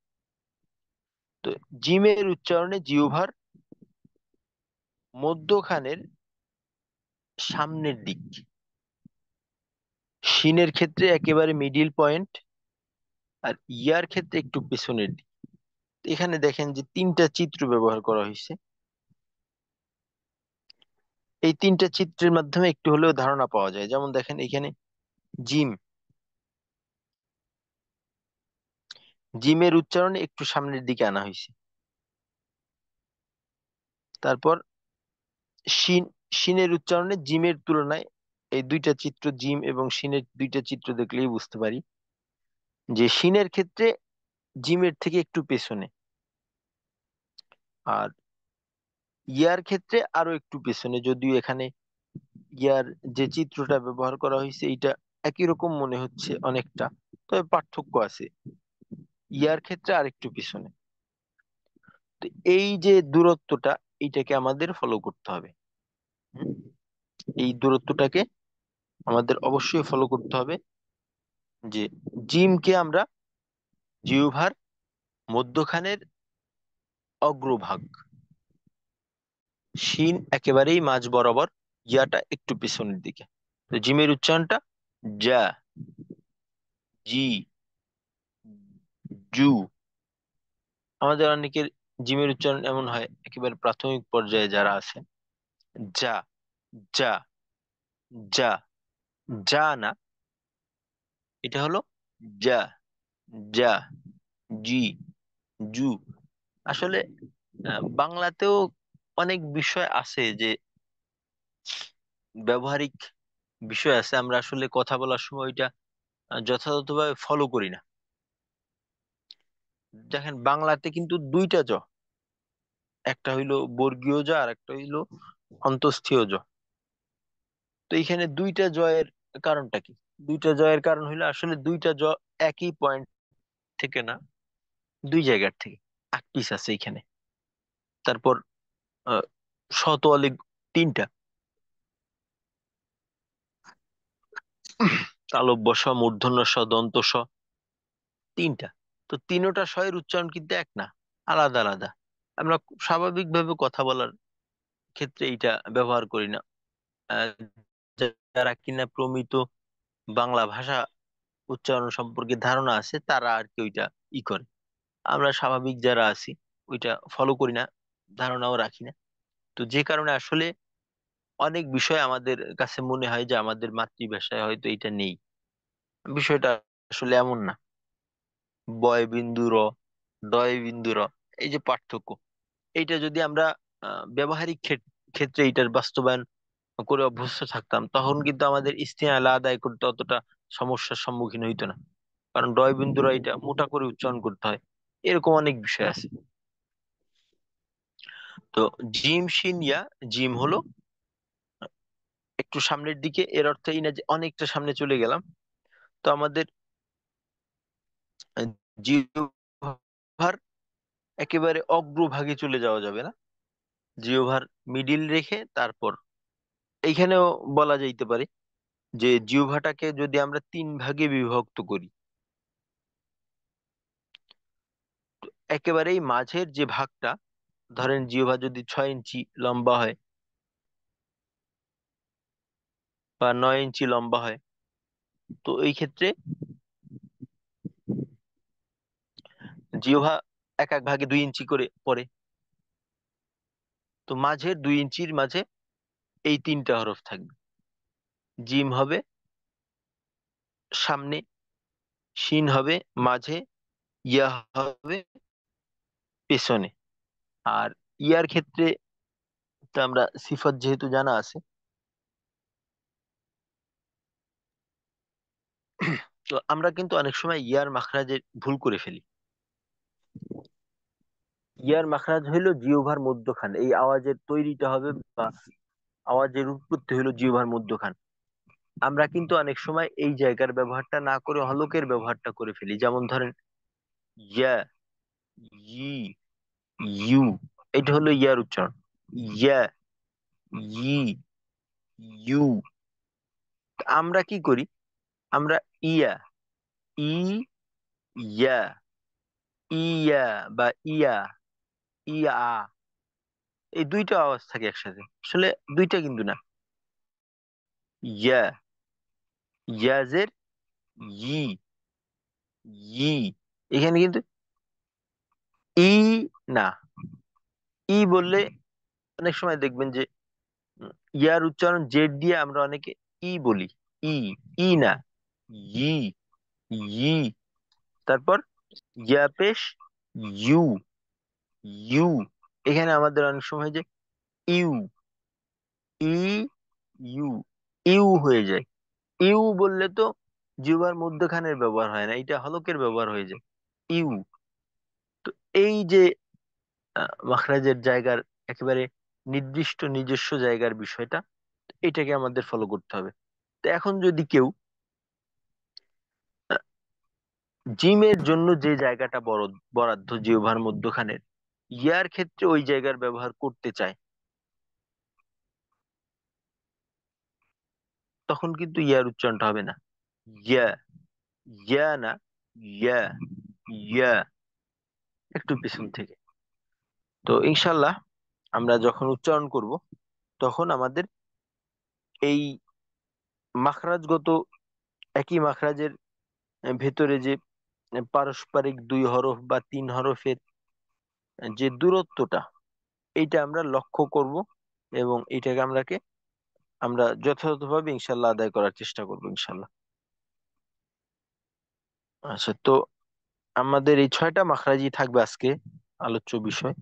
তো জিমের উচ্চারণে জিহ্বার মধ্যখানের সামনের দিক, শিনের ক্ষেত্রে একেবারে মিডিল পয়েন্ট, আর ইয়ার ক্ষেত্রে একটু পেছনের দিক। এখানে দেখেন যে 3টা চিত্র ব্যবহার করা হয়েছে। এই 3টা চিত্রের মাধ্যমে একটু হলেও ধারণা পাওয়া যায়। যেমন দেখেন এখানে জিম, জিমের উচ্চারণে একটু সামনের দিকে আনা হয়েছে। তারপর শিন, শিনের উচ্চারণে জিমের তুলনায়, এই 2টা চিত্র জিম এবং শিনের 2টা চিত্র দেখলেই বুঝতে পারি যে শিনের ক্ষেত্রে জিমের থেকে একটু পেছনে, আর ইয়ার ক্ষেত্রে আরো একটু পেছনে। যদিও এখানে ইয়ার যে চিত্রটা ব্যবহার করা হয়েছে এইটা একই রকম মনে হচ্ছে অনেকটা, তবে পার্থক্য আছে, ইয়ার ক্ষেত্রে আর একটু পিছনে। তো এই যে দূরত্বটা, এইটাকে আমাদের ফলো করতে হবে। হুম, এই দূরত্বটাকে আমাদের অবশ্যই ফলো করতে হবে যে জিমকে আমরা জিহ্বার মধ্যখানের অগ্রভাগ, শিন একেবারেই মাঝ বরাবর, ইয়াটা একটু পিছনের দিকে। তো জিমের উচ্চারণটা যা, জি, জু। আমাদের অনেকের জিমের উচ্চারণ এমন হয় একেবারে প্রাথমিক পর্যায়ে যারা আছে, যা, যা, যা, যা না, এটা হলো যা, যা, জি, জু। আসলে বাংলাতেও অনেক বিষয় আছে যে ব্যবহারিক বিষয় আছে, আমরা আসলে কথা বলার সময় ওইটা যথাযথভাবে ফলো করি না। দেখেন বাংলাতে কিন্তু 2টা জ, একটা হইলো বর্গীয় জ আর একটা হইলো অন্তঃস্থীয় জ। তো এখানে 2টা জয়ের কারণটা কি? 2টা জয়ের কারণ হইলো আসলে 2টা জ একই পয়েন্ট থেকে না, 2 জায়গার থেকে, আকটিস আছে এখানে। তারপর আহ, শতওয়ালি 3টা, তালব্য শ, মূর্ধন্য ষ, দন্ত স 3টা। তো 3টা শয়ের উচ্চারণ কিন্তু এক না, আলাদা আলাদা। আমরা স্বাভাবিকভাবে কথা বলার ক্ষেত্রে এটা ব্যবহার করি না। আহ, যারা কিনা প্রমিত বাংলা ভাষা উচ্চারণ সম্পর্কে ধারণা আছে তারা আর কি ওইটা করে। আমরা স্বাভাবিক যারা আছি ওইটা ফলো করি না, ধারণাও রাখি না। তো যে কারণে আসলে অনেক বিষয় আমাদের কাছে মনে হয় যে আমাদের মাতৃভাষায় হয়তো এটা নেই। বিষয়টা আসলে এমন না। বয় বিন্দু র, ডয় বিন্দু র, এই যে পার্থক্য, এইটা যদি আমরা ব্যবহারিক ক্ষেত্রে এটার বাস্তবায়ন করে অভ্যস্ত থাকতাম তখন কিন্তু আমাদের ইস্তেমালা আদায় করতে অতটা সমস্যার সম্মুখীন হইতো না। কারণ ডয় বিন্দুরা এটা মোটা করে উচ্চারণ করতে হয়, এরকম অনেক বিষয় আছে। তো জিম শিন ইয়া, জিম হলো একটু সামনের দিকে, এর অর্থ এই না যে অনেকটা সামনে চলে গেলাম। তো আমাদের জিহ্বার একেবারে অগ্রভাগে চলে যাওয়া যাবে না, জিহ্বার মিডিল রেখে তারপর এইখানেও বলা যাইতে পারে যে জিহ্বাটাকে যদি আমরা 3 ভাগে বিভক্ত করি, একেবারেই মাঝের যে ভাগটা, ধরেন জিহ্বা যদি 6 ইঞ্চি লম্বা হয় বা 9 ইঞ্চি লম্বা হয়, তো এই ক্ষেত্রে জিহ্বা এক এক ভাগে 2 ইঞ্চি করে পড়ে। তো মাঝের 2 ইঞ্চির মাঝে এই 3টা হরফ থাকবে। জিম হবে সামনে, শিন হবে মাঝে, ইয়া হবে পেছনে। আর ইয়ার ক্ষেত্রে তো আমরা সিফত যেহেতু জানা আছে, তো আমরা কিন্তু অনেক সময় ইয়ার মাখরাজে ভুল করে ফেলি। ইয়ার মাখরাজ হইলো জিহ্বার মধ্যখান, এই আওয়াজের তৈরিটা হবে বা আওয়াজের উৎপত্তি হইলো জিহ্বার মধ্যখান। আমরা কিন্তু অনেক সময় এই জায়গার ব্যবহারটা না করে হলকের ব্যবহারটা করে ফেলি। যেমন ধরেন ইয়া, ই, ইউ, এটা হলো ইয়ার উচ্চারণ। ইয়া, ই, ইউ। আমরা কি করি, আমরা ইয়া, ই, ইয়া, ইয়া বা ইয়া, ইয়া, এই দুইটা আওয়াজ থাকে একসাথে, আসলে দুইটা কিন্তু না। ইয়া, ইয়াজের ই, ই, এখানে কিন্তু ই না। ই বললে অনেক সময় দেখবেন যে ইয়ার উচ্চারণ জেড দিয়ে আমরা অনেকে ই বলি। ই, ই না, ই, ই। তারপর ইয়া পেশ ইউ, ইউ। এখানে আমাদের অনেক সময় যে ইউ, ই, ইউ, ইউ হয়ে যায়। ইউ বললে তো জিহ্বার মধ্যখানের ব্যবহার হয় না, এটা হলকের ব্যবহার হয়ে যায়, ইউ। তো এই যে মাখরাজের জায়গার একেবারে নির্দিষ্ট নিজস্ব জায়গার বিষয়টা, এটাকে আমাদের ফলো করতে হবে। তো এখন যদি কেউ আহ, জিমের জন্য যে জায়গাটা বরাদ্দ জিহ্বার মধ্যখানের, ইয়ার ক্ষেত্রে ওই জায়গার ব্যবহার করতে চায়, তখন কিন্তু ইয়ার উচ্চারণটা হবে না ইয়া, ইয়া না, ইয়া, ইয়া, একটু পিছন থেকে। তো ইনশাল্লাহ আমরা যখন উচ্চারণ করব, তখন আমাদের এই মাখরাজগত একই মাখরাজের ভেতরে যে পারস্পরিক 2 হরফ বা 3 হরফের যে দূরত্বটা, এইটা আমরা লক্ষ্য করব এবং এটাকে আমরা যথাযথভাবে ইনশাল্লাহ আদায় করার চেষ্টা করবো ইনশাল্লাহ। আচ্ছা, তো আমাদের এই 6টা মাখরাজি থাকবে আজকে আলোচ্য বিষয়।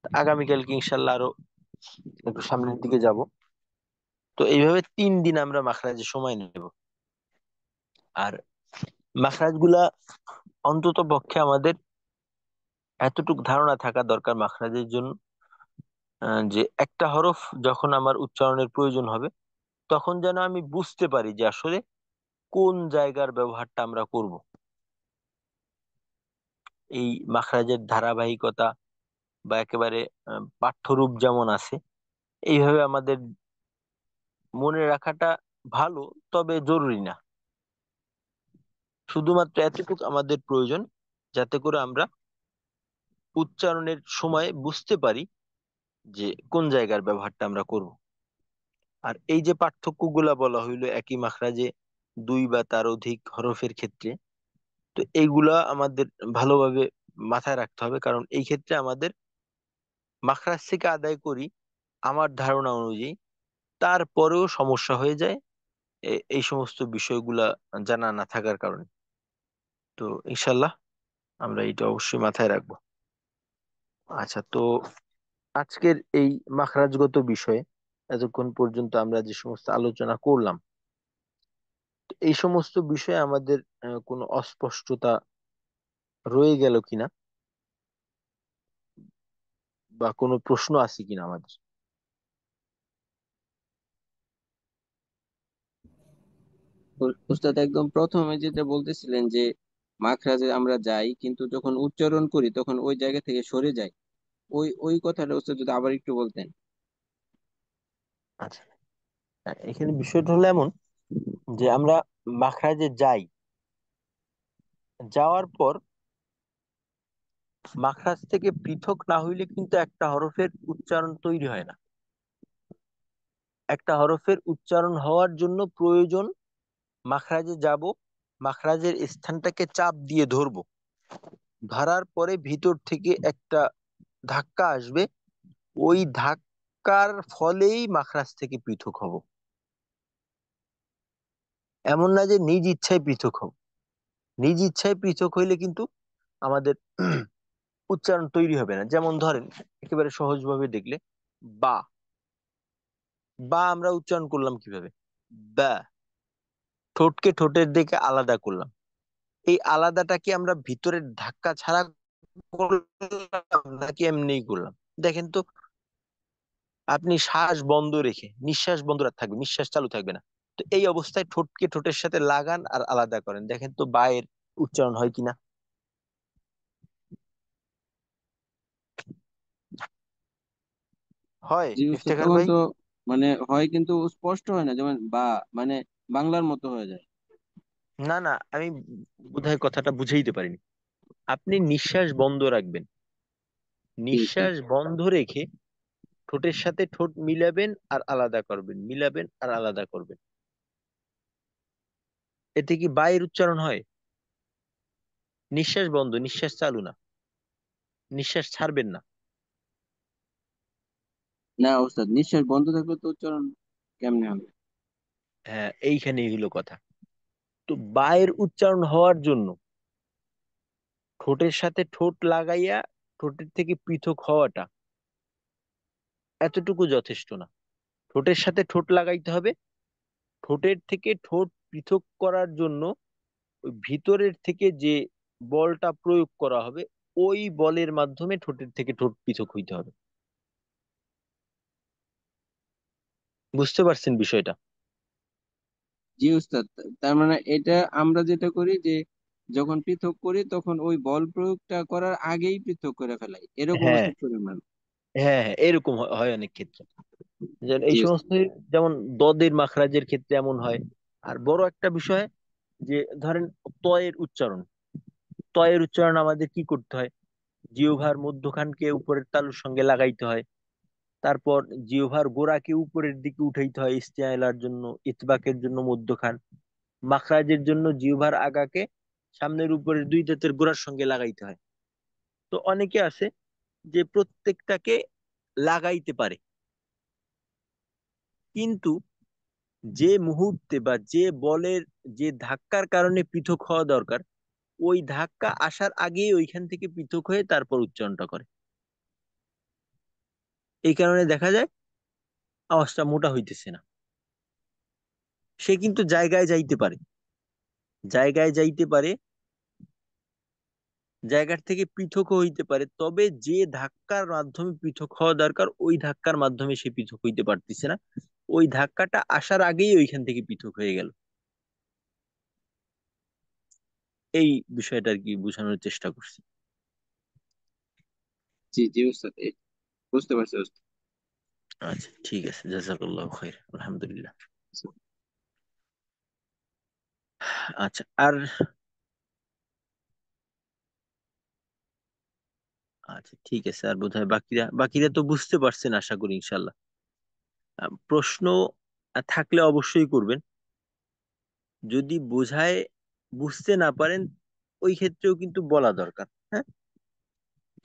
আগামীকালকে ইনশাল্লাহ আরো একটু সামনের দিকে যাব। তো এইভাবে 3 দিন আমরা মাখরাজে সময় নেব। আর মাখরাজ গুলা অন্তত পক্ষে আমাদের এতটুকু ধারণা থাকা দরকার মাখরাজের জন্য, যে একটা হরফ যখন আমার উচ্চারণের প্রয়োজন হবে, তখন যেন আমি বুঝতে পারি যে আসলে কোন জায়গার ব্যবহারটা আমরা করব। এই মাখরাজের ধারাবাহিকতা বা একেবারে পাঠ্যরূপ যেমন আছে, এইভাবে আমাদের মনে রাখাটা ভালো, তবে জরুরি না। শুধুমাত্র এতটুকু আমাদের প্রয়োজন, যাতে করে আমরা উচ্চারণের সময় বুঝতে পারি যে কোন জায়গার ব্যবহারটা আমরা করব। আর এই যে পার্থক্যগুলা বলা হইলো একই মাখরাজে 2 বা তার অধিক হরফের ক্ষেত্রে, তো এইগুলা আমাদের ভালোভাবে মাথায় রাখতে হবে, কারণ এই ক্ষেত্রে আমাদের মাখরাজ থেকে আদায় করি আমার ধারণা অনুযায়ী, তারপরেও সমস্যা হয়ে যায় এই সমস্ত বিষয়গুলা জানা না থাকার কারণে। তো ইনশাল্লাহ আমরা এটা অবশ্যই মাথায় রাখবো। আচ্ছা, তো আজকের এই মাখরাজগত বিষয়ে এতক্ষণ পর্যন্ত আমরা যে সমস্ত আলোচনা করলাম, তো এই সমস্ত বিষয়ে আমাদের কোনো অস্পষ্টতা রয়ে গেল কিনা বা কোনো প্রশ্ন আছে কিনা আমাদের? উস্তাদ একদম প্রথমে যেটা বলতেছিলেন যে মাখরাজে আমরা যাই কিন্তু যখন উচ্চারণ করি তখন ওই জায়গা থেকে সরে যাই, ওই ওই কথাটা উস্তাদ যদি আবার একটু বলতেন। আচ্ছা, এখানে বিষয়টা হলো এমন যে আমরা মাখরাজে যাই, যাওয়ার পর মাখরাজ থেকে পৃথক না হইলে কিন্তু একটা হরফের উচ্চারণ তৈরি হয় না। একটা হরফের উচ্চারণ হওয়ার জন্য প্রয়োজন মাখরাজে যাব, মাখরাজের স্থানটাকে চাপ দিয়ে ধরবো, ধরার পরে ভিতর থেকে একটা ধাক্কা আসবে, ওই ধাক্কার ফলেই মাখরাজ থেকে পৃথক হব। এমন না যে নিজ ইচ্ছায় পৃথক হব। নিজ ইচ্ছায় পৃথক হইলে কিন্তু আমাদের উচ্চারণ তৈরি হবে না। যেমন ধরেন একেবারে সহজভাবে দেখলে, বা, বা আমরা উচ্চারণ করলাম কিভাবে? বা, ঠোঁটকে ঠোঁটের দিকে আলাদা করলাম। এই আলাদাটা কি আমরা ভিতরের ধাক্কা ছাড়া করলাম নাকি এমনিই করলাম? দেখেন তো, আপনি শ্বাস বন্ধ রেখে নিঃশ্বাস বন্ধ থাকবে, নিঃশ্বাস চালু থাকবে না। তো এই অবস্থায় ঠোঁটকে ঠোঁটের সাথে লাগান আর আলাদা করেন, দেখেন তো বায়ের উচ্চারণ হয় কিনা। হয় জি উস্তাদ, ইফতেখার তখন ভাই? তো মানে হয় কিন্তু স্পষ্ট হয় না, যেমন বা মানে বাংলার মতো হয়ে যায়। না না, আমি বোধহয় কথাটা বুঝাইতে পারিনি। আপনি নিঃশ্বাস বন্ধ রাখবেন, জি উস্তাদ। নিঃশ্বাস বন্ধ রেখে ঠোঁটের সাথে ঠোঁট মিলাবেন আর আলাদা করবেন, মিলাবেন আর আলাদা করবেন। এতে কি বায়ের উচ্চারণ হয়? নিঃশ্বাস বন্ধ, নিঃশ্বাস চালু না, নিঃশ্বাস ছাড়বেন না। না উস্তাদ, নিঃশ্বাস বন্ধ থাকলে তো উচ্চারণ কেমনে হবে? হ্যাঁ, এইখানেই হলো কথা। তো বায়ের উচ্চারণ হওয়ার জন্য ঠোঁটের সাথে ঠোঁট লাগাইয়া ঠোঁটের থেকে পৃথক হওয়াটা এতটুকু যথেষ্ট না। ঠোঁটের সাথে ঠোঁট লাগাইতে হবে। ঠোঁটের থেকে ঠোঁট পৃথক করার জন্য ওই ভিতরের থেকে যে বলটা প্রয়োগ করা হবে, ওই বলের মাধ্যমে ঠোঁটের থেকে ঠোঁট পৃথক হইতে হবে। বুঝতে পারছেন বিষয়টা? জি উস্তাদ, তার মানে এটা আমরা যেটা করি যে যখন পৃথক করি তখন ওই বল প্রয়োগটা করার আগেই পৃথক করে ফেলাই, এরকম হ্যাঁ, উস্তাদ করি আমরা। হ্যাঁ, হ্যাঁ, এরকম হয় অনেক ক্ষেত্রে। যেমন এই জি সমস্ত, উস্তাদ। যেমন দদের মাখরাজের ক্ষেত্রে এমন হয়। আর বড় একটা বিষয় যে ধরেন তয়ের উচ্চারণ, তয়ের উচ্চারণ আমাদের কি করতে হয়? জিহ্বার মধ্যখানকে উপরের তালুর সঙ্গে লাগাইতে হয়। তারপর জিহ্বার গোড়াকে উপরের দিকে উঠাইতে হয় ইস্তেআলার জন্য, ইতবাকের জন্য মধ্যখান, মাখরাজের জন্য জিহ্বার আগাকে সামনের উপরের দুই দাঁতের গোড়ার সঙ্গে লাগাইতে হয়। তো অনেকে আছে যে প্রত্যেকটাকে লাগাইতে পারে, কিন্তু যে মুহূর্তে বা যে বলের, যে ধাক্কার কারণে পৃথক হওয়া দরকার, ওই ধাক্কা আসার আগেই ওইখান থেকে পৃথক হয়ে তারপর উচ্চারণটা করে। এই কারণে দেখা যায় আওয়াজটা মোটা হইতেছে না। সে কিন্তু জায়গায় যাইতে পারে, জায়গায় যাইতে পারে, জায়গার থেকে পৃথক হইতে পারে, তবে যে ধাক্কার মাধ্যমে পৃথক হওয়া দরকার ওই ধাক্কার মাধ্যমে সে পৃথক হইতে পারতেছে না। ওই ধাক্কাটা আসার আগেই ওইখান থেকে পৃথক হয়ে গেল। এই বিষয়টা আর কি বোঝানোর চেষ্টা করছি। জি জি উস্তাদ, বুঝতে পারছি উস্তাদ। আচ্ছা, ঠিক আছে, জাযাকাল্লাহু খাইর, আলহামদুলিল্লাহ। আচ্ছা, আর আচ্ছা, ঠিক আছে, আর বোধহয় বাকিরা বাকিরা তো বুঝতে পারছেন আশা করি, ইনশাল্লাহ। প্রশ্ন থাকলে অবশ্যই করবেন। যদি বোঝায় বুঝতে না পারেন, ওই ক্ষেত্রেও কিন্তু বলা দরকার। হ্যাঁ,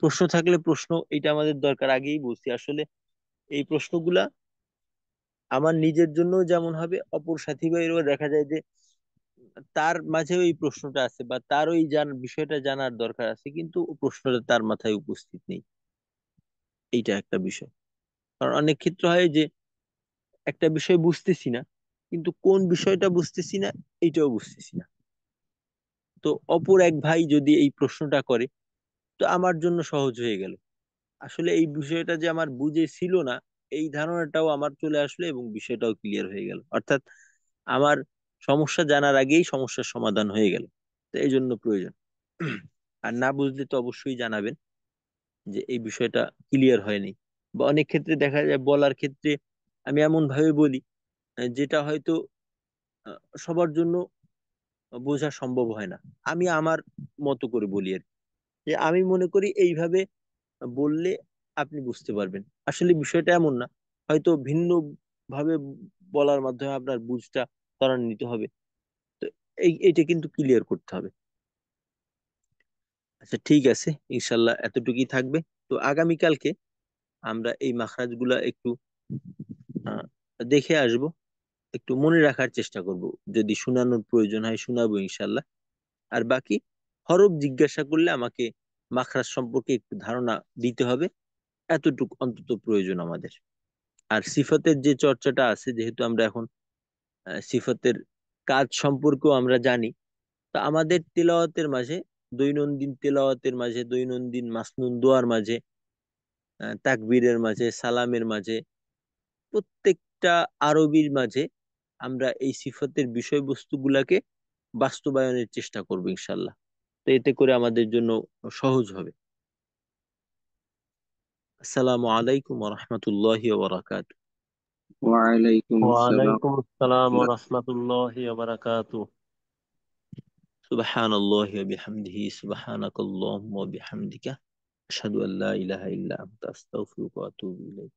প্রশ্ন থাকলে প্রশ্ন, এটা আমাদের দরকার, আগেই বলছি আসলে। এই প্রশ্নগুলা আমার নিজের জন্য যেমন হবে, অপর সাথী ভাইয়েরও দেখা যায় যে তার মাঝেও এই প্রশ্নটা আছে বা তার ওই বিষয়টা জানার দরকার আছে, কিন্তু ও প্রশ্নটা তার মাথায় উপস্থিত নেই। এইটা একটা বিষয়। কারণ অনেক ক্ষেত্রে হয় যে একটা বিষয় বুঝতেছি না, কিন্তু কোন বিষয়টা বুঝতেছি না এইটাও বুঝতেছি না। তো অপর এক ভাই যদি এই প্রশ্নটা করে, তো আমার জন্য সহজ হয়ে গেল। আসলে এই বিষয়টা যে আমার বুঝে ছিল না, এই ধারণাটাও আমার চলে আসলো এবং বিষয়টাও ক্লিয়ার হয়ে গেল। অর্থাৎ আমার সমস্যা জানার আগেই সমস্যার সমাধান হয়ে গেল। তো এই জন্য প্রয়োজন। আর না বুঝলে তো অবশ্যই জানাবেন যে এই বিষয়টা ক্লিয়ার হয়নি। বা অনেক ক্ষেত্রে দেখা যায় বলার ক্ষেত্রে আমি এমন ভাবে বলি যেটা হয়তো আহ, সবার জন্য বোঝা সম্ভব হয় না। আমি আমার মতো করে বলি আর কি। যে আমি মনে করি এইভাবে বললে আপনি বুঝতে পারবেন। আসলে বিষয়টা এমন না, হয়তো ভিন্ন ভাবে বলার মাধ্যমে আপনার বুঝটা ত্বরান্বিত হবে। তো এইটা কিন্তু ক্লিয়ার করতে হবে। আচ্ছা ঠিক আছে, ইনশাল্লাহ এতটুকুই থাকবে। তো আগামীকালকে আমরা এই মাখরাজ গুলা একটু আহ, দেখে আসব, একটু মনে রাখার চেষ্টা করব। যদি শোনানোর প্রয়োজন হয় শোনাবো ইনশাল্লাহ। আর বাকি হরফ জিজ্ঞাসা করলে আমাকে মাখরাজ সম্পর্কে একটু ধারণা দিতে হবে, এতটুকু অন্তত প্রয়োজন আমাদের। আর সিফাতের যে চর্চাটা আছে, যেহেতু আমরা এখন সিফাতের কাজ সম্পর্কেও আমরা জানি, তো আমাদের তেলাওয়াতের মাঝে, দৈনন্দিন তেলাওয়াতের মাঝে, দৈনন্দিন মাসনুন দোয়ার মাঝে, তাকবীরের মাঝে, সালামের মাঝে, প্রত্যেকটা আরবির মাঝে আমরা এই সিফাতের বিষয়বস্তুগুলাকে বাস্তবায়নের চেষ্টা করবো ইনশাল্লাহ। তো এতে করে আমাদের জন্য সহজ হবে। আসসালামু আলাইকুম ওয়া রাহমাতুল্লাহি ওয়া বারাকাতুহু। ওয়ালাইকুম আসসালাম। ওয়ালাইকুম আসসালাম ওয়া রাহমাতুল্লাহি ওয়া বারাকাতুহু। সুবহানাল্লাহি ওয়া বিহামদিহি, সুবহানাকাল্লাহুম্মা ওয়া বিহামদিকা, আশহাদু আল্লা ইলাহা ইল্লা আনতা, আস্তাগফিরুকা ওয়া আতুবু ইলাইক।